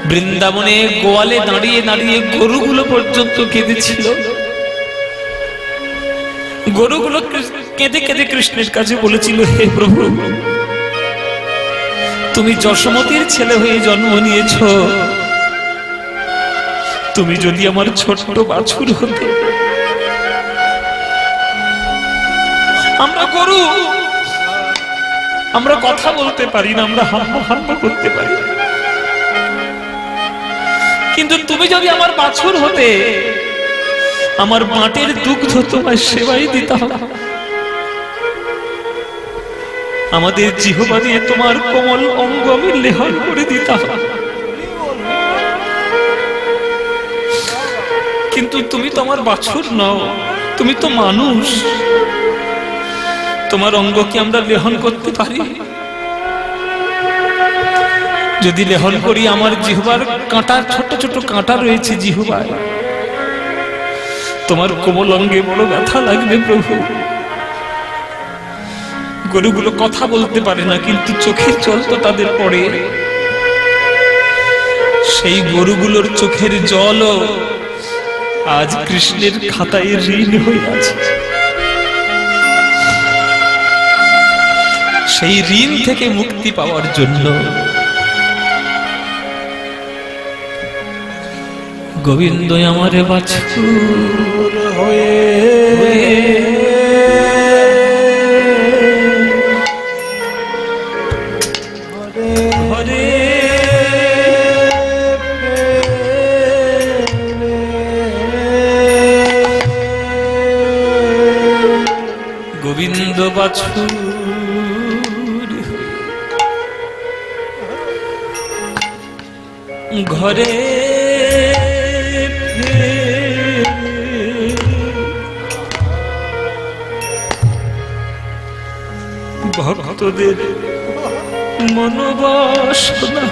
বৃন্দাবনে গোয়ালে দাঁড়িয়ে দাঁড়িয়ে গরুগুলো পর্যন্ত কেঁদেছিল। গরুগুলো কেঁদে কেঁদে কৃষ্ণের কাছে বলেছিল, হে প্রভু, তুমি যশোমতীর ছেলে হয়ে জন্ম নিয়েছ, তুমি যদি আমার ছোট্ট বাছুর হতে। আমরা গরু, আমরা কথা বলতে পারি না, আমরা হাম্বা হাম্বা করতে পারি, কিন্তু তুমি যদি আমার বাছুর হতে, আমার মাটির দুগ্ধ তোমায় সেবাই দিতাম। আমাদের জিহ্বা দিয়ে তোমার কোমল অঙ্গ আমি লেহন করে দিতাম। কিন্তু তুমি তো আমার বাছুর নও, তুমি তো মানুষ। তোমার অঙ্গ কি আমরা লেহন করতে পারি? যদি লেহন করি, আমার জিহ্বার কাঁটা, ছোট ছোট কাঁটা রয়েছে জিহ্বায়, তোমার কোমল অঙ্গে বড় ব্যথা লাগবে প্রভু। গরুগুলো কথা বলতে পারে না, কিন্তু চোখের জল তো তাদের পড়ে। সেই গরুগুলোর চোখের জলও আজ কৃষ্ণের খাতায় ঋণ হয়ে আছে। সেই ঋণ থেকে মুক্তি পাওয়ার জন্য গোবিন্দ আমারে বাছুর হয়ে গোবিন্দ বাছুর ঘরে ভক্তদের মনোবাসনা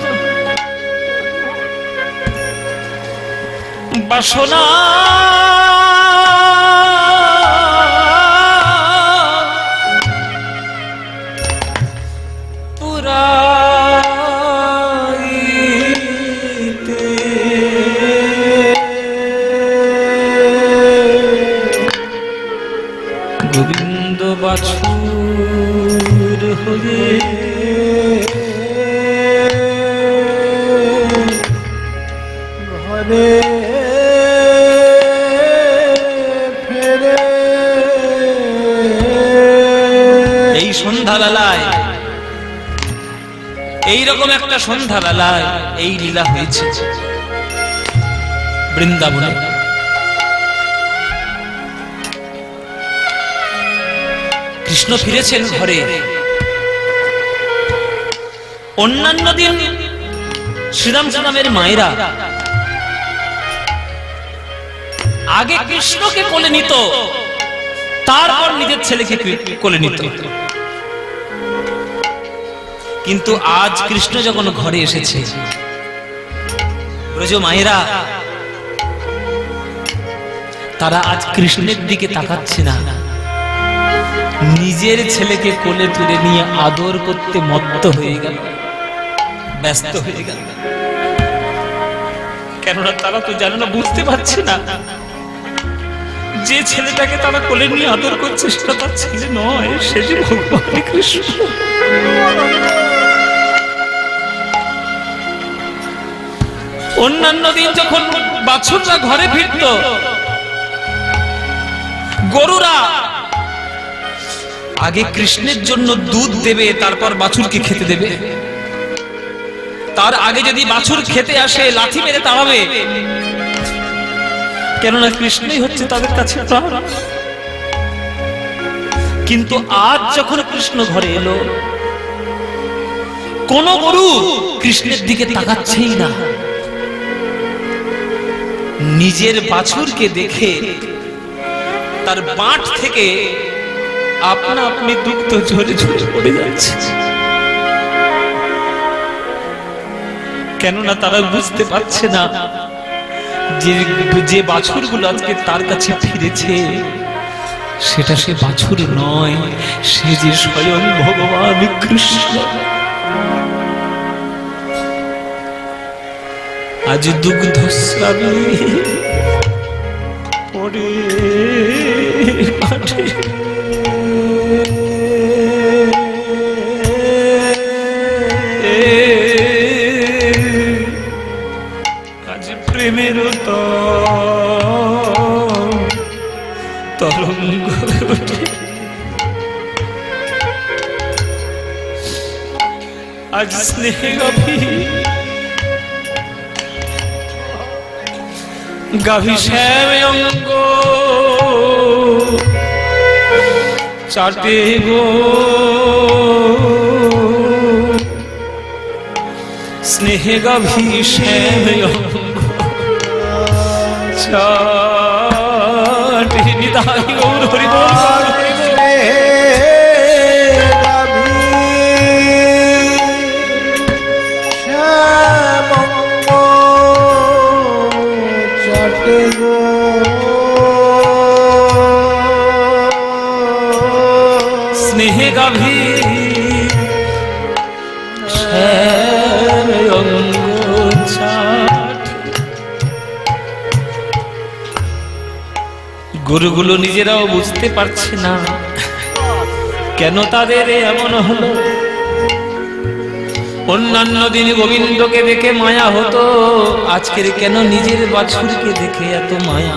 বাসনা গোবিন্দ বাছুর হয়ে
ঘরে ফেরে।
এই সন্ধ্যাবেলায়, এইরকম একটা সন্ধ্যাবেলায় এই লীলা হয়েছে বৃন্দাবনে। কৃষ্ণ ফিরেছেন ঘরে। অন্যান্য দিন শ্রীরামচন্দ্রের মায়েরা আগে কৃষ্ণকে কোলে নিত, তারপর নিজের ছেলেকে কোলে নিত। কিন্তু আজ কৃষ্ণ যখন ঘরে এসেছে, ব্রজ মায়েরা তারা আজ কৃষ্ণের দিকে তাকাচ্ছে না, নিজের ছেলেকে কোলে তুলে নিয়ে আদর করতে মত্ত হয়ে গেল, ব্যস্ত হয়ে গেল। কেননা তারা তো জানে না, বুঝতে পারছে না যে ছেলেটাকে তারা কোলে নিয়ে আদর করছে সেটা তার ছেলে নয়, সে যে ভগবান কৃষ্ণ। অন্যান্য দিন যখন বাছুররা ঘরে ফিরত, গরুরা আগে কৃষ্ণের জন্য দুধ দেবে, তারপর বাছুরকে খেতে দেবে। তার আগে যদি বাছুর খেতে আসে, লাঠি মেরে তাড়াবে, কেননা কৃষ্ণই হচ্ছে তাদের কাছে প্রাণ। কিন্তু আজ যখন কৃষ্ণ ঘরে এলো, কোন গরু কৃষ্ণের দিকে তাকাচ্ছেই না। নিজের বাছুরকে দেখে তার বাঁট থেকে আপনা আপনি দুগ্ধ ঝরে ঝরে পড়ে যাচ্ছে। কেননা তারা বুঝতে পারছে না যে বাছুরগুলো আজকে তার কাছে ফিরেছে, সেটা সে বাছুর নয়, সে যে স্বয়ং ভগবান কৃষ্ণ। আজ দুগ্ধস্রাবী পড়ে মাঠে, আজ প্রেমের তরঙ্গ ওঠে, আজ স্নেহ গাভী শ্যাম অঙ্গ চাটে গো, স্নেহে গাভী শ্যাম অঙ্গ চাটে। নিতাই গৌর হরি বল।
গো
গুরুগুলো নিজেরাও বুঝতে পারছে না কেন তাদের এমন হলো। অন্যান্য দিন গোবিন্দকে দেখে মায়া হতো, আজকের কেন নিজের বাছুরকে দেখে এত মায়া।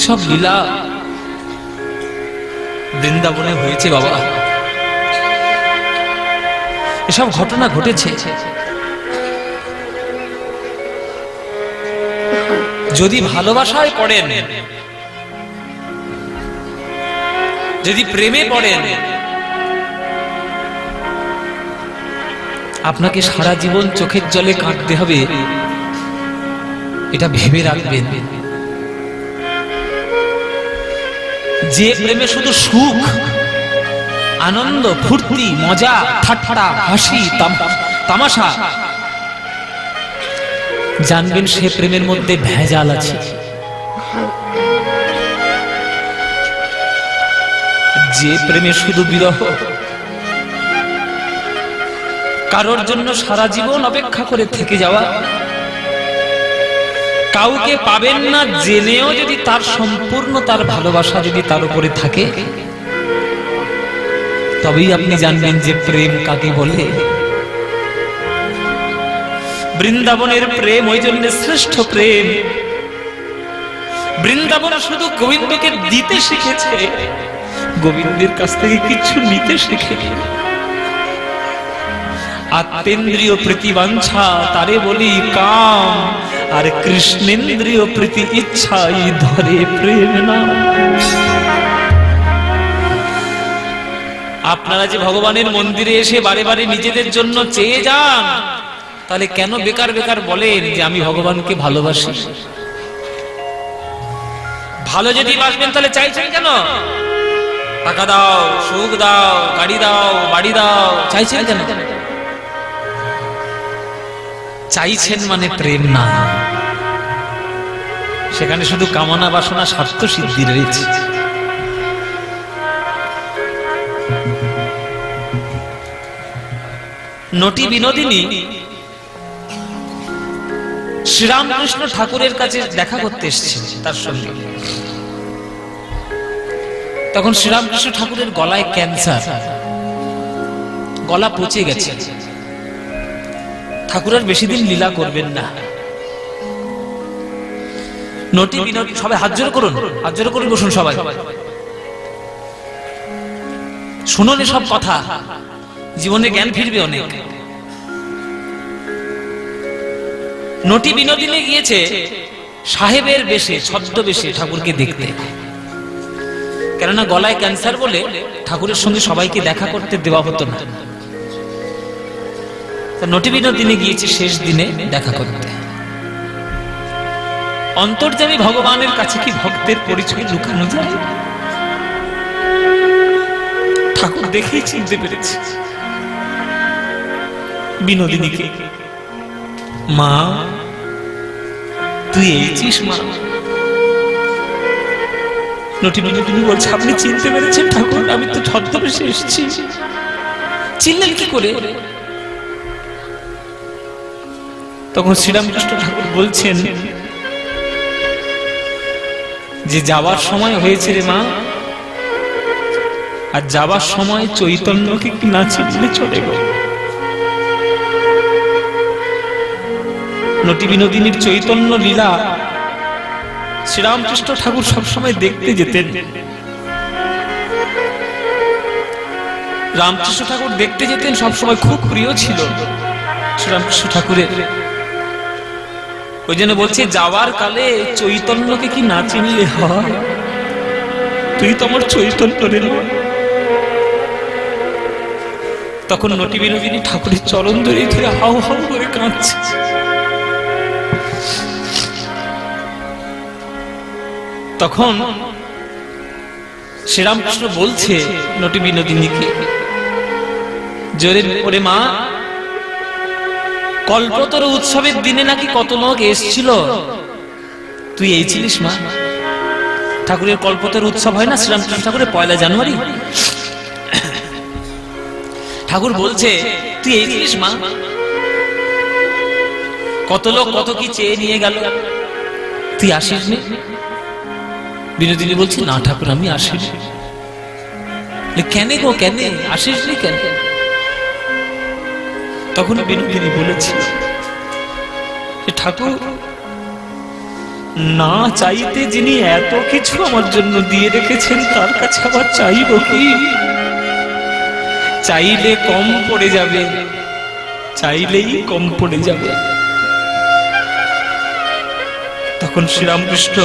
সব লীলা বৃন্দাবনে হয়েছে বাবা, এসব ঘটনা ঘটেছে। যদি ভালোবাসায় পড়েন, যদি প্রেমে পড়েন, আপনাকে সারা জীবন চোখের জলে কাঁদতে হবে, এটা ভেবে রাখবেন। যে প্রেমে শুধু সুখ, আনন্দ, ফুর্তি, মজা, ঠাট্টা, হাসি, তামাশা, জানবেন সে প্রেমের মধ্যে ভেজাল আছে। যে প্রেমে শুধু বিরহ, কারোর জন্য সারা জীবন অপেক্ষা করে থেকে যাওয়া, কাউকে পাবেন না জেনেও যদি তার সম্পূর্ণ তার ভালোবাসা যদি তার উপরে থাকে, তবেই আপনি জানবেন যে প্রেম কাকে বলে। বৃন্দাবনের প্রেম ওই জন্য শ্রেষ্ঠ প্রেম। বৃন্দাবন শুধু গোবিন্দকে দিতে শিখেছে, গোবিন্দের কাছ থেকে কিছু নিতে শিখেনি। আত্মেন্দ্রিয় প্রীতিবাঞ্ছা তারে বলি কাম, আর কৃষ্ণেন্দ্রিয় প্রীতি ইচ্ছাই ধরে প্রেম নাম। আপনারা যে ভগবানের মন্দিরে এসে বারে বারে নিজেদের জন্য চেয়ে যান, তাহলে কেন বেকার বেকার বলেন যে আমি ভগবানকে ভালোবাসি? ভালো যদি বাসবেন তাহলে চাইছেন কেন? টাকা দাও, সুখ দাও, গাড়ি দাও, বাড়ি দাও, চাইছেন কেন? চাইছেন মানে প্রেম না, সেখানে শুধু কামনা বাসনা স্বার্থ সিদ্ধি রয়েছে। নটি বিনোদিনী শ্রীরামকৃষ্ণ ঠাকুরের কাছে দেখা করতে এসেছেন তার সঙ্গে। তখন শ্রীরামকৃষ্ণ ঠাকুরের গলায় ক্যান্সার, গলা পচে গেছে। ঠাকুর আর বেশি দিন লীলা করবেন না। নটি বিনোদিনী, সবাই হাত জোড় করুন, হাত জোড় করুন, বসুন সবাই, শুনুন এসব কথা, জীবনে জ্ঞান ফিরবে অনেক। নটি বিনোদিনী গিয়েছে সাহেবের বেশে, ছদ্মবেশে ঠাকুরকে দেখতে, কেননা গলায় ক্যান্সার বলে ঠাকুরের সঙ্গে সবাইকে দেখা করতে দেওয়া হতো না। নটি বিনোদিনী গিয়েছে শেষ দিনে দেখা করতে। অন্তর্যামী ভগবানের কাছে কি ভক্তের পরিচয় লুকানো যায়? ঠাকুর দেখেই চিনতে পেরেছে বিনোদিনীকে। মা তুই এইছিস মা? নটি বিনোদিনী বলছে আপনি চিনতে পেরেছেন ঠাকুর? আমি তো ছদ্মবেশে এসেছি। চিনলেন কি করে? তখন শ্রীরামকৃষ্ণ ঠাকুর বলছেন যে যাওয়ার সময় হয়েছে রে মা, আর যাওয়ার সময় চৈতন্যকে কি না চিনলে চলে গো। নটি বিনোদিনীর চৈতন্য লীলা শ্রীরামকৃষ্ণ ঠাকুর সবসময় দেখতে যেতেন। রামকৃষ্ণ ঠাকুর দেখতে যেতেন, সবসময় খুব প্রিয় ছিল শ্রীরামকৃষ্ণ ঠাকুরের। ওই জন্য বলছে যাওয়ার কালে চৈতন্যকে কি না চিনলে হয়? তুই তো আমার চৈতন্য রে। তখন নটি বিনোদিনী ঠাকুরের চরণ ধরে ধরে হাউ হাউ করে কাঁদছে। তখন শ্রীরামকৃষ্ণ বলছে নটি বিনোদিনীকে, জোরে ওরে মা, কল্পতরু উৎসবের দিনে নাকি কত লোক এসেছিল, তুই এই ছিলিস মা? ঠাকুরের কল্পতরু উৎসব হয় না শ্রীরামকৃষ্ণ ঠাকুরের 1 জানুয়ারি? ঠাকুর বলছে তুই এই ছিলিস মা? কত লোক কত কি চেয়ে নিয়ে গেল, তুই আসিস নি? বিনোদিনী বলছে, না ঠাকুর আমি আসিনি। কেন গো, কেন আসিস নি কেন? তখন বিনোদিনী বলেছিল, ঠাকুর না চাইতে যিনি এত কিছু আমার জন্য দিয়ে রেখেছেন, তার কাছে আবার চাইব কি? চাইলে কম পড়ে যাবে, চাইলেই কম পড়ে যাবে। তখন শ্রীরামকৃষ্ণ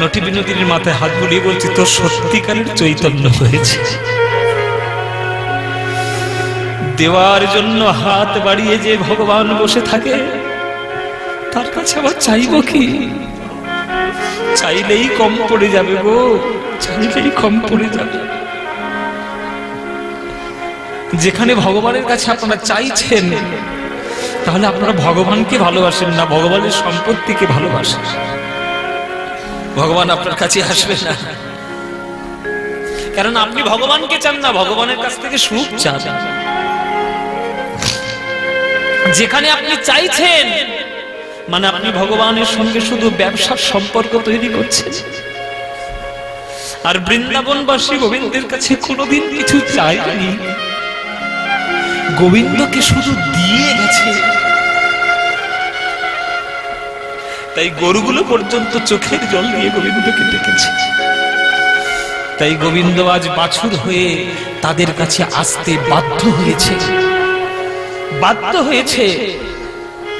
নটি বিনোদিনীর মাথায় হাত বুলিয়ে বলছে, তোর সত্যিকারের চৈতন্য হয়েছে। দেওয়ার জন্য হাত বাড়িয়ে যে ভগবান বসে থাকে, তার কাছে আবার চাইব কি? চাইলেই কম পড়ে যাবে গো, চাইলেই কম পড়ে যাবে। যেখানে ভগবানের কাছে আপনারা চাইছেন, তাহলে আপনারা ভগবানকে ভালোবাসেন না, ভগবানের সম্পত্তিকে ভালোবাসেন। ভগবান আপনার কাছে আসবে না, কারণ আপনি ভগবানকে চান না, ভগবানের কাছ থেকে সুখ চান। যেখানে আপনি চাইছেন, মানে আপনি ভগবানের সঙ্গে শুধু ব্যবসার সম্পর্ক তৈরি করছেন। আর বৃন্দাবনবাসী গোবিন্দের কাছে কোনোদিন কিছু চায়নি, গোবিন্দকে শুধু দিয়ে গেছে। তাই গরুগুলো পর্যন্ত চোখের জল দিয়ে গোবিন্দকে ডেকেছে। তাই গোবিন্দ আজ বাছুর হয়ে তাদের কাছে আসতে বাধ্য হয়েছে, বাধ্য হয়েছে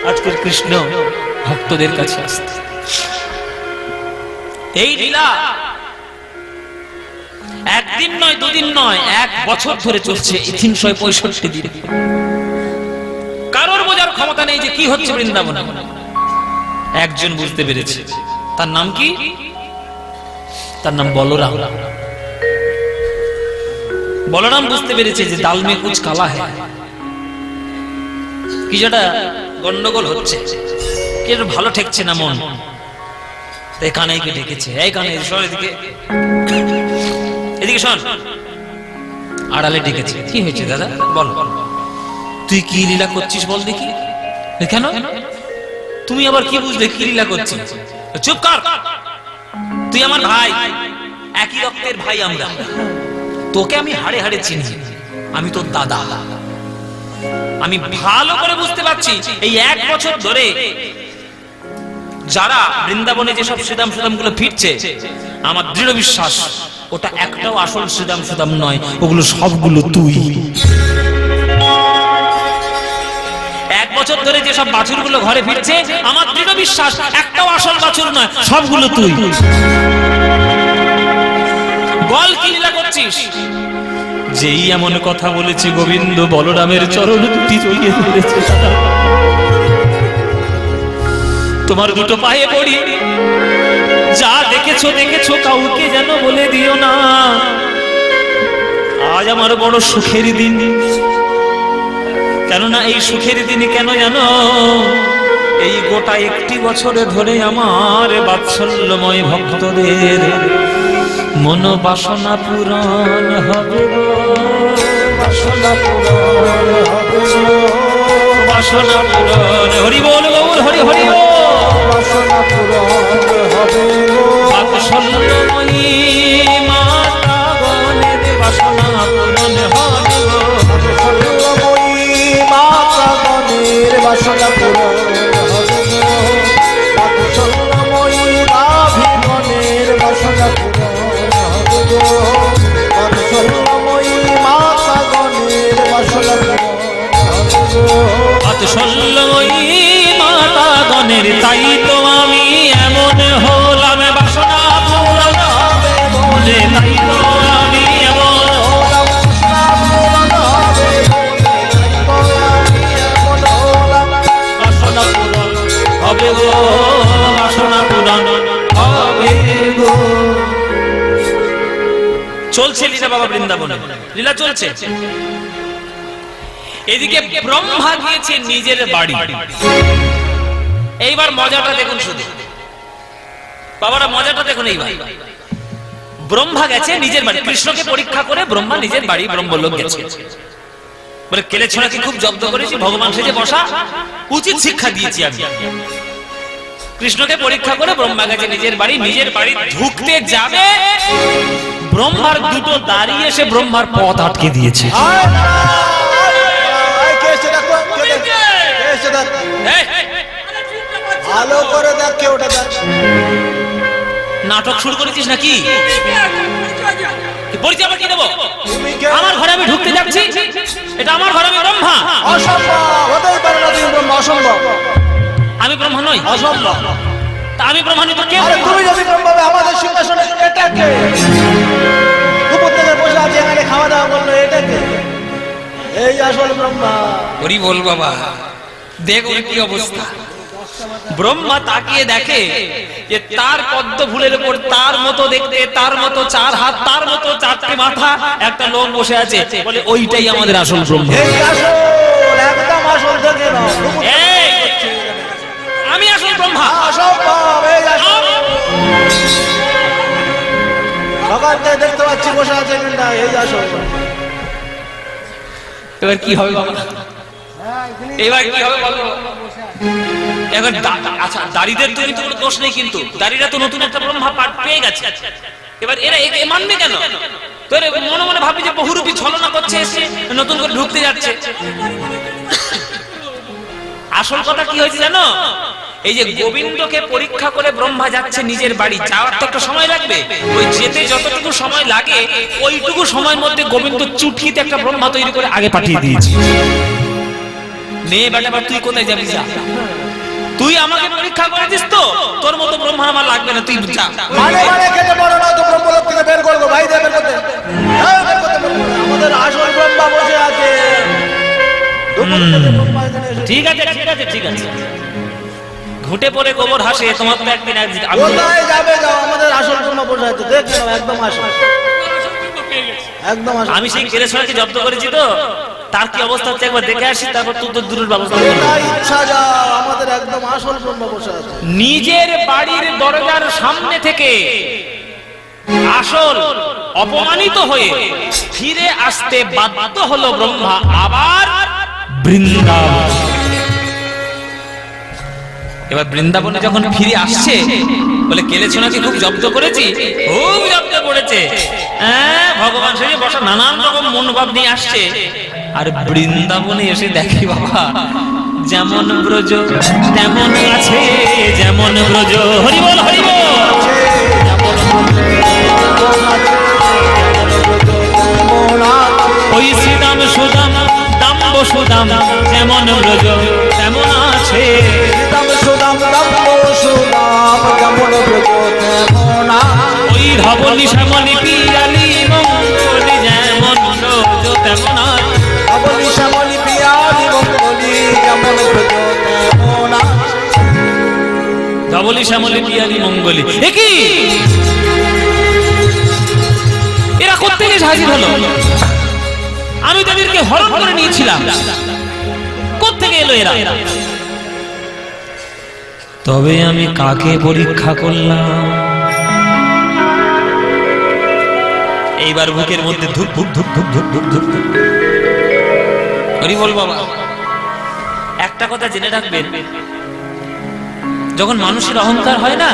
আজকের কৃষ্ণ ভক্তদের কাছে আসতে। এই লীলা একদিন নয়, দুদিন নয়, 1 বছর ধরে চলছে, 365 দিন। কারোর বোঝার ক্ষমতা নেই যে কি হচ্ছে বৃন্দাবনে। একজন বুঝতে পেরেছে, তার নাম কি? তার নাম বলরাম। বলরাম বুঝতে পেরেছে যে দাল মে কুছ কালা হ্যায়, কি যেটা গন্ডগোল হচ্ছে, কি যেটা ভালো ঠেকছে না মন। তাই কানাইকে ডেকেছে, এই কানাই শোন এদিকে, এদিকে শোন। আড়ালে ডেকেছে, কি হয়েছে দাদা বল, তুই কি লীলা করছিস বল দেখি। কেন, তুমি আবার কি বুঝলে কি লীলা করছিস? চুপ কর, তুই আমার ভাই, একই রক্তের ভাই আমরা, তোকে আমি হাড়ে হাড়ে চিনি, আমি তোর দাদা। আমি ভালো করে বুঝতে পারছি এই 1 বছর ধরে যারা বৃন্দাবনে যেসব শ্রীদাম সুদাম গুলো ফিরছে, আমার দৃঢ় বিশ্বাস ওটা একটাও আসল শ্রীদাম সুদাম নয়, ওগুলো সবগুলো তুই। 1 বছর ধরে যেসব বাছুরগুলো ঘরে ফিরছে, আমার দৃঢ় বিশ্বাস একটাও আসল বাছুর নয়, সবগুলো তুই। বল কি লীলা করছিস? যেই এমন কথা বলেছে, গোবিন্দ বলরামের চরণ দুটি জড়িয়ে ধরেছে। তোমার দুটো পায়ে পড়ি, যা দেখেছো দেখেছো, কাউকে যেন বলে দিও না। আজ আমার বড় সুখের দিন, কেননা এই সুখের দিনে কেন জানো, এই গোটা 1 বছরে ধরে আমার বাৎসল্যময় ভক্তদের মন বাসনা পূরণ হবে গো,
বাসনা পূরণ হবে গো,
বাসনা পূরণ। হরি বল গৌর হরি হরি বল।
বাসনা পূরণ হবে গো,
বাৎসল্যময়ী মাতা গণের বাসনা পূরণ হবে গো,
বাৎসল্যময়ী মাতা গণের বাসনা পূরণ হবে গো, বাৎসল্যময়ী নাভি গণের বাসনা পূরণ হবে গো, বাৎসল্যময়ী মাতা গণের বাসনা পূরণ হবে গো,
বাৎসল্যময়ী মাতা গণের। তাই তো আমি এমন হলাম, বাসনা পূরণ হবে বলে, তাই তো আমি এমন
হলাম, বাসনা পূরণ হবে বলে, তাই তো আমি এমন হলাম,
বাসনা পূরণ হবে গো, বাসনা পূরণ হবে গো। চলছে লীলা বাবা বৃন্দাবনে, লীলা চলছে। এদিকে ব্রহ্মা গিয়েছে নিজের বাড়ি। এইবার মজাটা দেখুন, শুধু বাবারা মজাটা দেখুন। এইবার ব্রহ্মা গেছে নিজের বাড়ি, কৃষ্ণকে পরীক্ষা করে ব্রহ্মা নিজের বাড়ি ব্রহ্মলোক গেছে। বলে কেলে ছোড়াকে খুব জব্দ করেছি, ভগবান সেজে বসা, উচিত শিক্ষা দিয়েছি আমি। কৃষ্ণকে পরীক্ষা করে ব্রহ্মা গেছে নিজের বাড়ি ঢুকতে যাবে, ব্রহ্মার দুটো দাঁড়িয়ে এসে ব্রহ্মার পথ আটকে দিয়েছে।
ভালো করে দেখ কে ওটা দেখ।
নাটক শুরু করেছিস নাকি? পরিচয় আবার কি দেবো?
তুমি কে?
আমার ঘরে আমি ঢুকতে যাচ্ছি, এটা আমার ঘরে, আমি ব্রহ্মা।
অসম্ভব, হতেই পারে না, তুমি ব্রহ্মা, অসম্ভব।
আমি ব্রহ্মা নই?
অসম্ভব।
তা আমি ব্রহ্মা নই তো কে?
আরে তুমি যদি ব্রহ্মা হবে, আমাদের সিংহাসনে এটা কে? উপর থেকে বসে আছে এখানে খাওয়া দাওয়া করলো, এটা কে? এই আসল ব্রহ্মা।
হরি বল বাবা, দেখ ওর কি অবস্থা। ব্রহ্মা তাকিয়ে দেখে যে তার পদ্ম ফুলের উপর তার মতো দেখতে, তার মতো চার হাত, তার মতো চারটে মাথা একটা লোক বসে আছে। বলে ওইটাই আমাদের আসল ব্রহ্মা।
এই আসল, একদম আসল, দেখে নাও।
এই, আমি আসল ব্রহ্মা।
অসম্ভব, এই আসল। সকাল থেকে দেখতে পাচ্ছি বসে আছে এখানটা, এই আসল।
এবার কি হবে বাবা? এবার কি হবে বলো? এবার আচ্ছা, দাড়িদের তো কিন্তু কোনো দোষ নেই, কিন্তু দাড়িরা তো নতুন একটা ব্রহ্মা পাঠ পেয়ে গেছে। এবার এরা মানবে কেন? তো মনে মনে ভাবে যে বহুরূপী ছলনা করছে, এসে নতুন করে ঢুকতে যাচ্ছে। আসল কথা কি হয়েছে জানো? এই যে গোবিন্দকে পরীক্ষা করে ব্রহ্মা যাচ্ছে নিজের বাড়ি, যাওয়ার তো একটা সময় লাগবে। ওই যেতে যতটুকু সময় লাগে, ওইটুকু সময়ের মধ্যে গোবিন্দ চুটকিতে একটা ব্রহ্মা তৈরি করে আগে পাঠিয়ে দিয়েছে। নে বেটা, তুই কোথায় যাবি? যা, তুই আমাকে পরীক্ষা করেছিস তো, তোর মতো ব্রহ্মা আমার লাগবে না, তুই যা।
মানে কেটে বড় না তো ব্রহ্মলোক থেকে বের করবো, ভাই দেবের করতে। আমাদের আসল ব্রহ্মা বসে আছে।
ঠিক আছে, ঠিক আছে, ঠিক আছে। ঘুটে পড়ে গোবর হাসে, তোমার তো একদিন
কোথায় যাবে? যাও, আমাদের আসল ব্রহ্মা বসে আছে, দেখে নাও, একদম আসল, একদম আসল।
আমি সেই কেলে ছোড়াকে জব্দ করেছি তো, তার কি অবস্থা হচ্ছে একবার দেখে আসি, তারপর তুই তো দূরের ব্যবস্থা করবি।
কোথায় ইচ্ছা যাও, আমাদের একদম আসল ব্রহ্মা বসে আছে।
নিজের বাড়ির দরজার সামনে থেকে আসল অপমানিত হয়ে ফিরে আসতে বাধ্য হলো ব্রহ্মা আবার বৃন্দাবন। এবার বৃন্দাবনে যখন ফিরে আসছে, বলে কেলে ছোনাকে খুব জব্দ করেছি, খুব জব্দ করেছে। হ্যাঁ, ভগবান সেজে বসা নানান রকম মনোভাব নিয়ে আসছে। আর বৃন্দাবনে এসে দেখি বাবা, যেমন ব্রজ তেমন আছে, যেমন ব্রজ, হরি বল হরি বল। ওই শ্রীদাম সুদাম দাম্ব সুদাম, যেমন ব্রজ তেমন আছে। ওই ধবলি শ্যামলি পিয়ালি মঙ্গলি, যেমন ব্রজ তেমন আছে। ধবলি শ্যামলি পিয়ালি মঙ্গলি, একই এরা কোত্থেকে হাজির হলো? আমি তাদেরকে হরণ করে নিয়েছিলাম, কোত্থেকে এলো এরা? তবে আমি কাকে পরীক্ষা করলাম? এইবার বুকের মধ্যে ধুক ধুক ধুক ধুক ধুক ধুক ধুক। হরি বল বাবা। একটা কথা জেনে রাখবেন, যখন মানুষের অহংকার হয় না,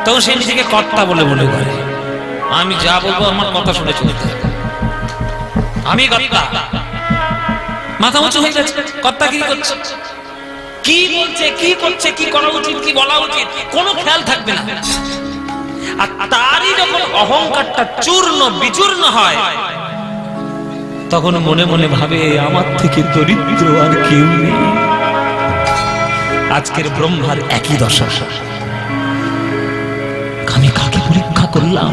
তখন সে নিজেকে কর্তা বলে মনে করে। আমি যা বলবো আমার কথা শুনে চলতে হবে, আমি কর্তা। মাথা উঁচু হয়ে যাচ্ছে, কর্তাগিরি করছে, কি বলছে, কি করছে, কি করা উচিত, কি বলা উচিত, কোনো খেয়াল থাকবে না। আর তারই যখন অহংকারটা চূর্ণ বিচূর্ণ হয়, তখন মনে মনে ভাবে আমার থেকে দরিদ্র আর কেউ নেই। আজকের ব্রহ্মার একই দশা। আমি কাকে পরীক্ষা করলাম?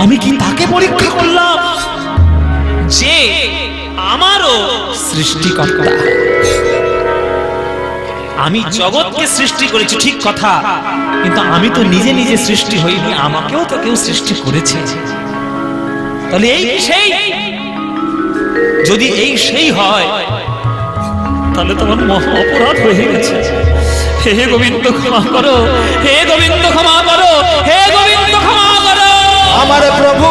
আমি কি তাকে পরীক্ষা করলাম যে আমারও সৃষ্টিকর্তা? আমি জগৎকে সৃষ্টি করেছি ঠিক কথা, কিন্তু আমি তো নিজে নিজে সৃষ্টি হইনি, আমাকেও তো কেউ সৃষ্টি করেছে। তাহলে এই সেই, যদি এই সেই হয়, তাহলে তোমার মহা অপরাধ হয়ে গেছে। হে গোবিন্দ ক্ষমা করো, হে গোবিন্দ ক্ষমা করো, হে গোবিন্দ ক্ষমা করো।
আমার প্রভু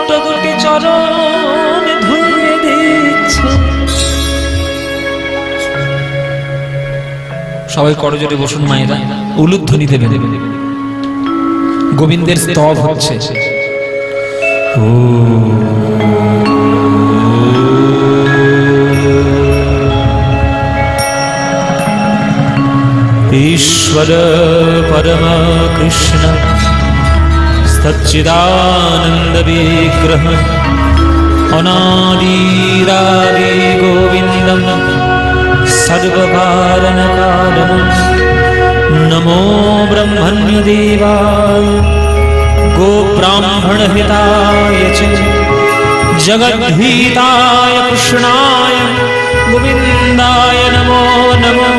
ছোট্ট দুটি চরণ ধুয়ে দিচ্ছে। সবাই করজোড়ে বসুন মায়েরা, উলুধ্বনি দেবেন। গোবিন্দের স্তব হচ্ছে। ও ईश्वर परम कृष्ण सच्चिदानंद विग्रह अनादिरादि गोविंदम सर्वकारण कारणम नमो ब्रह्मण्य देवाय गो ब्राह्मण हिताय च जगद्धिताय कृष्णाय गोविंदाय नमो नमो।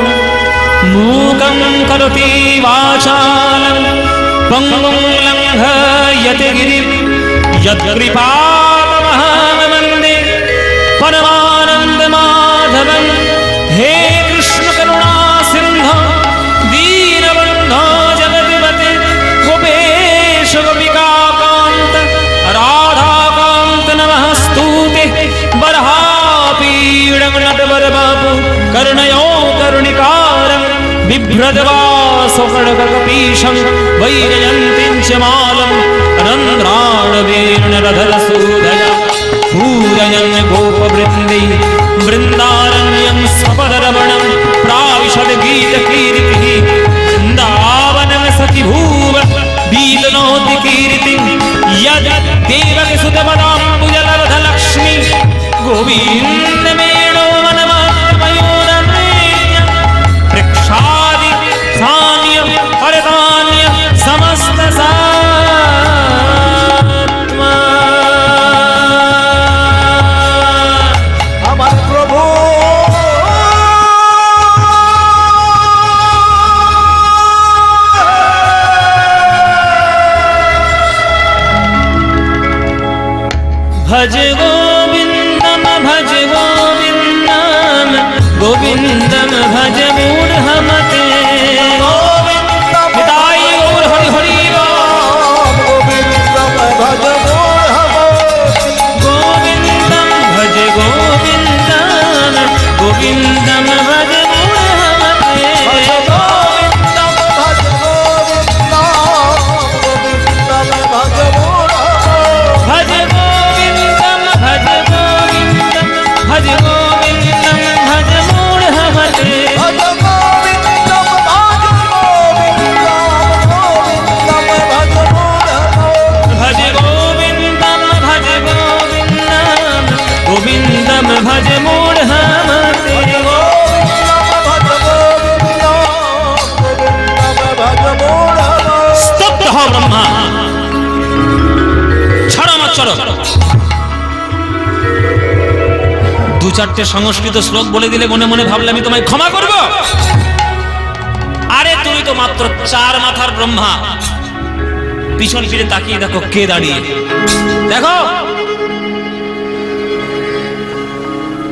मूकं करोति वाचालं पंगुं लंघयति गिरिं यत्कृपातमहं वन्दे परमानन्दमाधवं। हे कृष्ण करुणा सिन्धो दीनबन्धो जगद्पते गोपेश गोपिकान्त राधाकान्त नमस्तुते। बर्हापीडं नटवरबाबु कर्णयो करुणिकारं बिभ्रद्वासो खड्गकपीशं वैजयन्तीं च मालं रन्ध्राणवेणुरधरसूदया पूरयन् गोपवृन्दै वृन्दारण्यं सपदरमणं प्राविशद् गीतकीर्तिः। वृन्दावनं सखिभूव बीतनोति कीर्तिं यद् देवकीसुतपदाम्बुजलब्धलक्ष्मी गोविन्दमेणो मनमात्मयोरन्वेष्य प्रेक्षादि सान्यं परदान्यं समस्त सात्मा।
আমার প্রভু
भज गोविन्दं भज गोविन्दं गोविन्दं भज मूढमते। हिताय गौर हरि हरि बोल।
গোবিন্দম ভজ
गोविन्दं भज गोविन्दं गोविन्दं भज मूढमते। भज गोविन्दं भज गोविन्दं भज गोविन्दं भज मूढमते। भज गोविन्दं भज गोविन्दं गोविन्दं भज मूढमते। स्तब्ध हो ब्रह्मा, ছাড়ো আমার চলো। দু চারটে সংস্কৃত শ্লোক বলে দিলে মনে মনে ভাবলে আমি তোমায় ক্ষমা করব। আরে তুমি তো মাত্র 4 মাথার ব্রহ্মা। পিছন ফিরে তাকিয়ে দেখো কে দাঁড়িয়ে, দেখো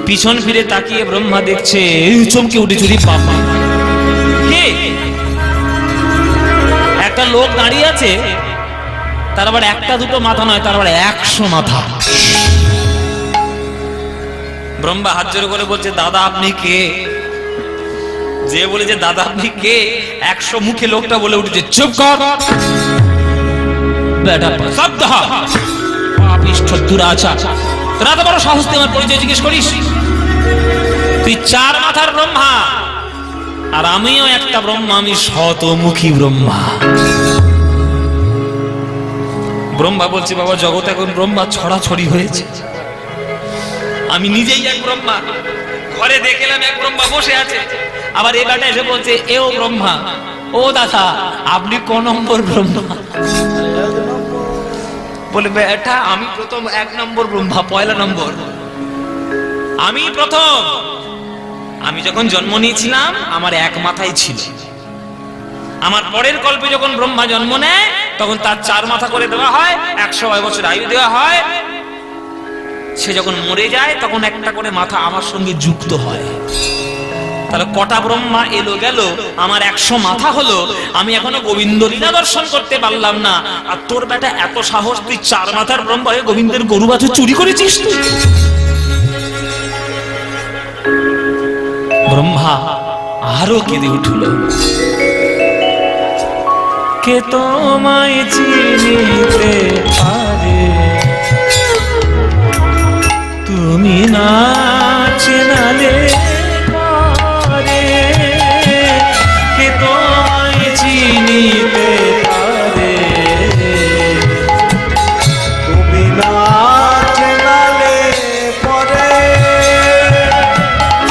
পিছন ফিরে তাকিয়ে ব্রহ্মা দেখছে, চমকে উঠে চুরি বাবা কে? একটা লোক দাঁড়িয়ে আছে, তার আবার একটা দুটো মাথা নয়, তার আবার 100 মাথা। ব্রহ্মা হাত জোড় করে বলছে, দাদা আপনি কে? যে বলেছে দাদা আপনি কে, 100 মুখে লোকটা বলে উঠেছে, চুপ কর বেটা, শব্দ হ পাপিষ্ঠ দুরাচার। তোরা এত বড় সাহস তুই আমার পরিচয় জিজ্ঞেস করিস? তুই 4 মাথার ব্রহ্মা, আর আমিও একটা ব্রহ্মা, আমি শতমুখী ব্রহ্মা। ব্রহ্মা বলছে, বাবা জগৎ এখন ব্রহ্মা ছড়াছড়ি হয়েছে, আমি নিজেই এক ব্রহ্মা। ঘরে দেখলাম এক ব্রহ্মা বসে আছে, আবার এই বেটা এসে বলছে এও ব্রহ্মা। ও দাদা আপনি কোন নম্বর ব্রহ্মা? বলে বেটা আমি প্রথম 1 নম্বর ব্রহ্মা, পয়লা নম্বর আমি প্রথম। আমি যখন জন্ম নিয়েছিলাম আমার 1 মাথাই ছিল। আমার পরের কল্পে যখন ব্রহ্মা জন্ম নেয় তখন তার 4 মাথা করে দেওয়া হয়, 100 বছর আয়ু দেওয়া হয়। সে যখন মরে যায় তখন একটা করে মাথা আমার সঙ্গে যুক্ত হয়। তাহলে কটা ব্রহ্মা এলো গেল, আমার 100 মাথা হলো, আমি এখনো গোবিন্দ লীলা দর্শন করতে পারলাম না। আর তোর বেটা এত সাহস, তুই 4 মাথার ব্রহ্মা হয়ে গোবিন্দের গরু বাছুর চুরি করেছিস তুই? ব্রহ্মা আরো কেঁদে উঠল, কে তোমায় চিনিতে পারে, তুমি না চেনালে পারে, কে তোমায় চিনিতে পারে,
তুমি না চেনালে পরে।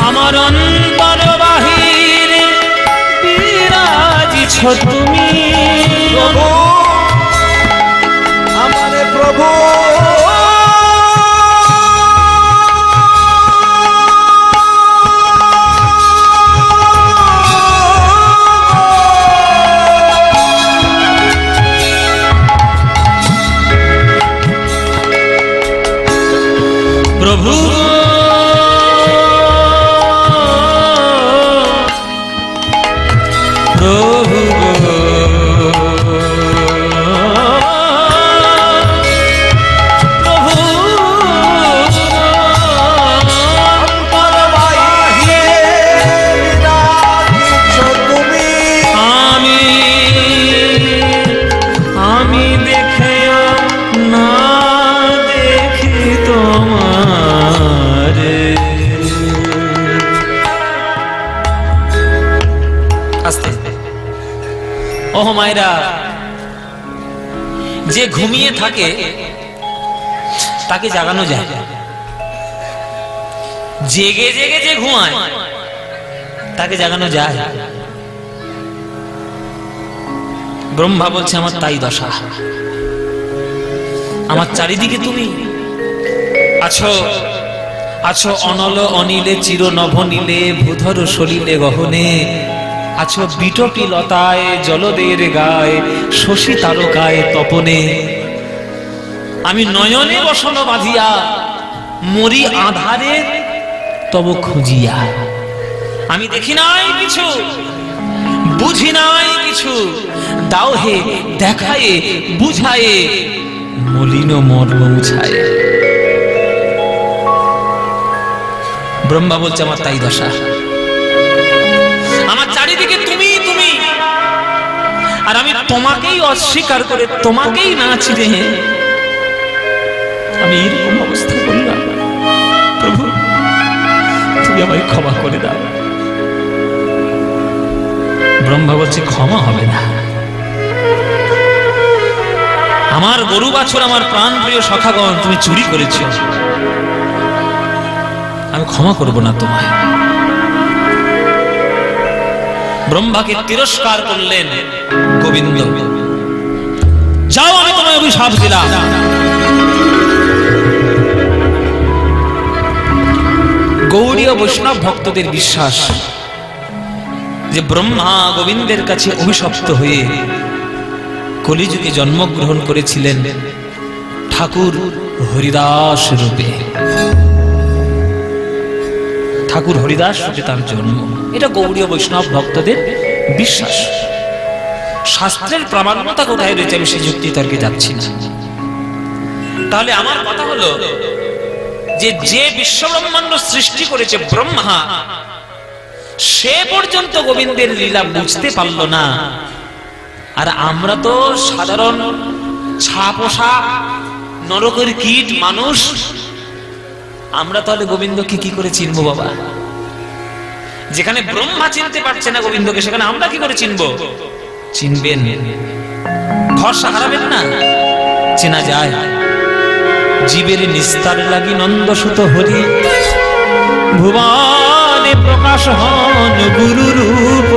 আমার অন্তর বাহিরে বিরাজিছ তুমি,
প্রভু আমার প্রভু,
প্রভু প্রভু আমি দেখে না দেখি তোমার, আস্তে ওহ মায়েরা, যে ঘুমিয়ে থাকে তাকে জাগানো যায়, জেগে জেগে যে ঘুমায় তাকে জাগানো যায়। ব্রহ্মা বলছে আমার তাই দশা, আমার চারিদিকে তুমি আছো, আছো অনল অনিলে চির নভ নীলে ভূধর সলিলে গহনে, আছো বিটপি লতায় জলদের গায়ে শশী তারকায় তপনে, আমি নয়নে বসন বাঁধিয়া মরি আধারে তব খুঁজিয়া, আমি দেখি নাই কিছু বুঝি নাই কিছু, দাও হে দেখায়ে বুঝায়ে মলিন মর্ম মুছায়। ব্রহ্মা বলছে আমার তাই দশা, আমার চারিদিকে তুমি তুমি, আর আমি তোমাকেই অস্বীকার করে তোমাকেই না চিনে আমি এরকম অবস্থা করলাম। প্রভু তুমি আমায় ক্ষমা করে দাও। ব্রহ্মা বলছে ক্ষমা হবে না, আমার গরু বাছুর আমার প্রাণ প্রিয় সখাগণ তুমি চুরি করেছ, আমি ক্ষমা করব না তোমায়। ব্রহ্মাকে তিরস্কার করলেন গোবিন্দ, যাও আমি তোমায় অভিশাপ দিলাম। গৌড়ীয় বৈষ্ণব ভক্তদের বিশ্বাস যে ব্রহ্মা গোবিন্দের কাছে অভিশপ্ত হয়ে কলিযুগে জন্মগ্রহণ করেছিলেন ঠাকুর হরিদাস রূপে। ঠাকুর হরিদাস রূপে তার জন্ম, এটা গৌড়ীয় বৈষ্ণব ভক্তদের বিশ্বাস। শাস্ত্রের প্রামাণ্যতা কোথায় রয়েছে আমি সেই যুক্তি তর্কে যাচ্ছি না। তাহলে আমার কথা হলো যে যে বিশ্বব্রহ্মাণ্ড সৃষ্টি করেছে ব্রহ্মা, সে পর্যন্ত গোবিন্দের লীলা বুঝতে পারল না, আর আমরা তো সাধারণ ছাপোষা নরকের কীট মানুষ, আমরা তাহলে গোবিন্দকে কি করে চিনবো বাবা? যেখানে ব্রহ্মা চিনতে পারছে না গোবিন্দকে, সেখানে আমরা কি করে চিনবো? চিনবেন, ভরসা হারাবেন না, চেনা যায়। জীবের নিস্তার লাগি নন্দসুত হরি, ভুবনে প্রকাশ হন গুরু রূপ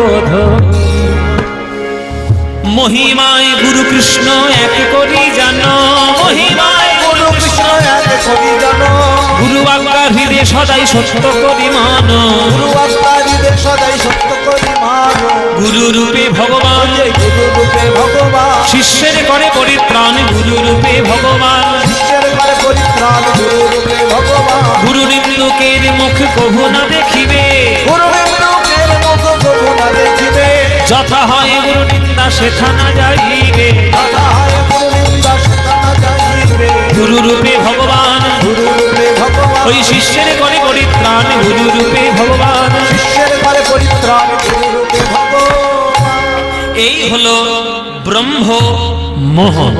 মহিমায় গুরু কৃষ্ণ এক করি জানো, মহিমায় গুরু কৃষ্ণ এক করি জানো, গুরু আজ্ঞা হৃদয় সদাই সত্য করি মান,
গুরু আজ্ঞা হৃদয় সদাই সত্য করি মান,
গুরু রূপে ভগবান,
গুরু রূপে ভগবান,
শিষ্যের করে পরিত্রাণ গুরু রূপে ভগবান,
শিষ্যের করে পরিত্রাণ গুরু রূপে ভগবান,
গুরু নিম্নকের মুখ কহু না দেখিবে,
গুরু নিম্নকের
যথা হয় গুরু নিন্দা সেথা না যাইবে,
কথা হয় গুরু নিন্দা সেথা না যাইবে।
গুরু রূপে ভগবান,
গুরু রূপে ভগবান,
ওই শিষ্যের করে পরিত্রাণ, গুরু রূপে ভগবান।
শিষ্যের করে পরিত্রাণ, গুরু রূপে ভগবান।
এই হলো ব্রহ্ম মোহন।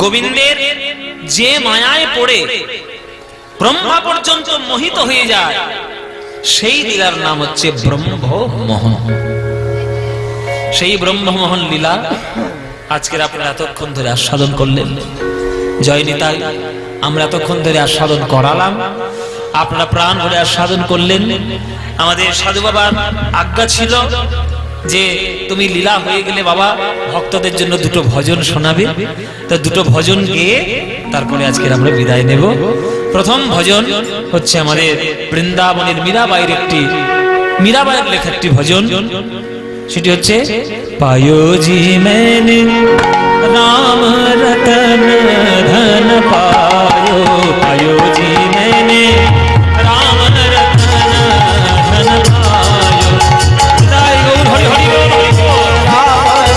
গোবিন্দের যে মায়ায় পড়ে ব্রহ্মা পর্যন্ত মোহিত হয়ে যায়, সেই লীলার নাম হচ্ছে ব্রহ্মমোহন। সেই ব্রহ্মমোহন লীলা আজকের আপনারা এতক্ষণ ধরে আস্বাদন করলেন। জয় নিতাই। আমরা এতক্ষণ ধরে আস্বাদন করালাম, আপনারা প্রাণ ভরে আস্বাদন করলেন। আমাদের সাধু বাবার আজ্ঞা ছিল যে তুমি লীলা হয়ে গেলে বাবা ভক্তদের জন্য দুটো ভজন শোনাবে। তো দুটো ভজন গেয়ে তারপরে আজকের আমরা বিদায় নেব। প্রথম ভজন হচ্ছে আমাদের বৃন্দাবনের মীরাবাইয়ের লেখা একটি ভজন। সেটি হচ্ছে পায়ো জি मैंने राम रतन धन पायो, पायो जी मैंने राम रतन धन पायो। जय गौर हरि हरि बोल, हरि बोल।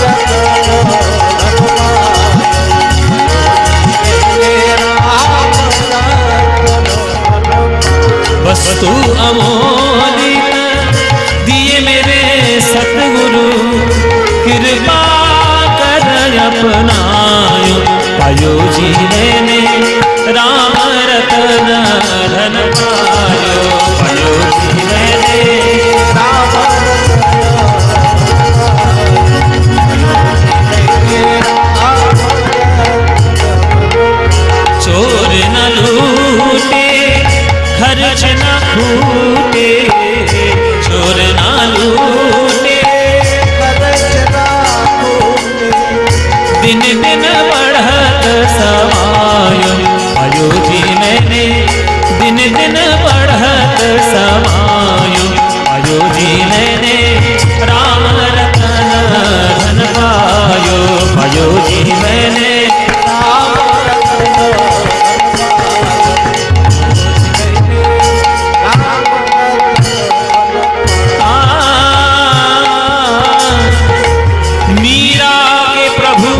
वस्तु अमोलिक दिए मेरे सतगुरु, कृपा कर अपनायो। पायो जी मैंने राम रतन धन पायो, पायो जी मैंने राम चोर न लूटे खर्च न फूटे, चोर न लूटे
खर्च ना फूटे।
दिन दिन बढ़त समायो। पायो जी मैंने दिन दिन बढ़त समायो। पायो जी मैंने राम रतन धन पायो। पायो जी मैंने
राम रतन
मीरा के प्रभु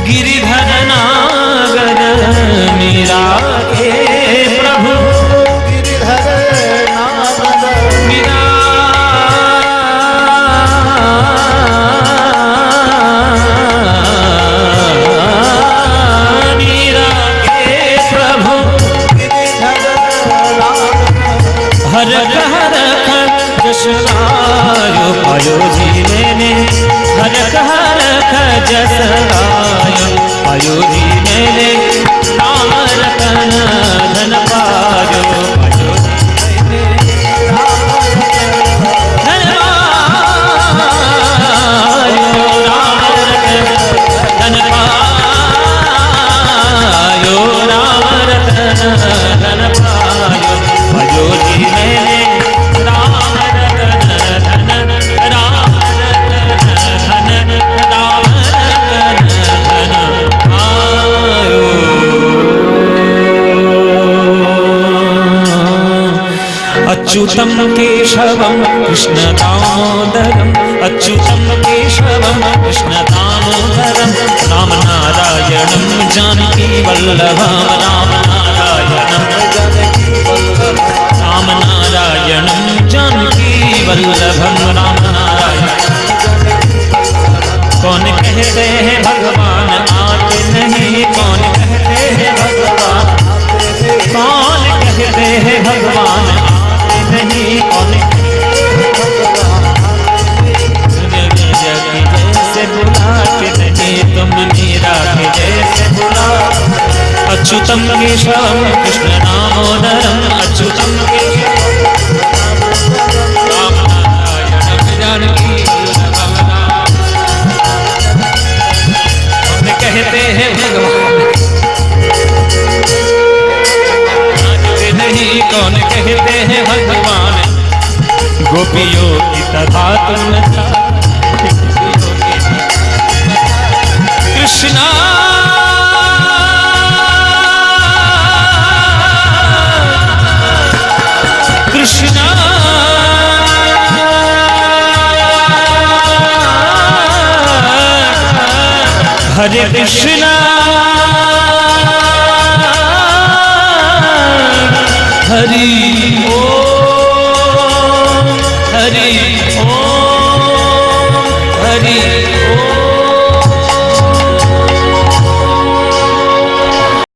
गिरिधर नागर, मीरा के प्रभु
गिरिधर नागर।
मीरा मीरा के प्रभु
गिरिधर नागर।
हर हर जस गायो। पायो जी मैंने हर जस गायो। पायो जी मैंने राम रतन धन पायो। पायो जी मैंने
राम रतन
धन पायो, राम रतन धन पायो, राम रतन धन पायो। पायो जी मैंने राम रतन धन, राम रतन धन, राम रतन धन पायो। अच्युतं केशवं कृष्ण दामोदरं, अच्युतं केशवं कृष्ण दामोदरं, राम नारायणं जानकी वल्लभं, राम नारायणं राम नारायणं जानकी वल्लभं, राम नारायण। कौन कहते हैं भगवान आते नहीं, कौन कहते हैं भगवान, कौन कहते हैं भगवान आते नहीं, कौन जैसे बुलाते नहीं तुम मीरा के जैसे बुला। अच्युतं केशवं कृष्ण दामोदरं, अच्युतं केशवं राम नारायणं जानकी वल्लभं। कौन कहते हैं भगवान आते नहीं, कौन कहते हैं भगवान, गोपियों की तरह तुम कृष्णा হরে কৃষ্ণ হরি ও হরি ও হরি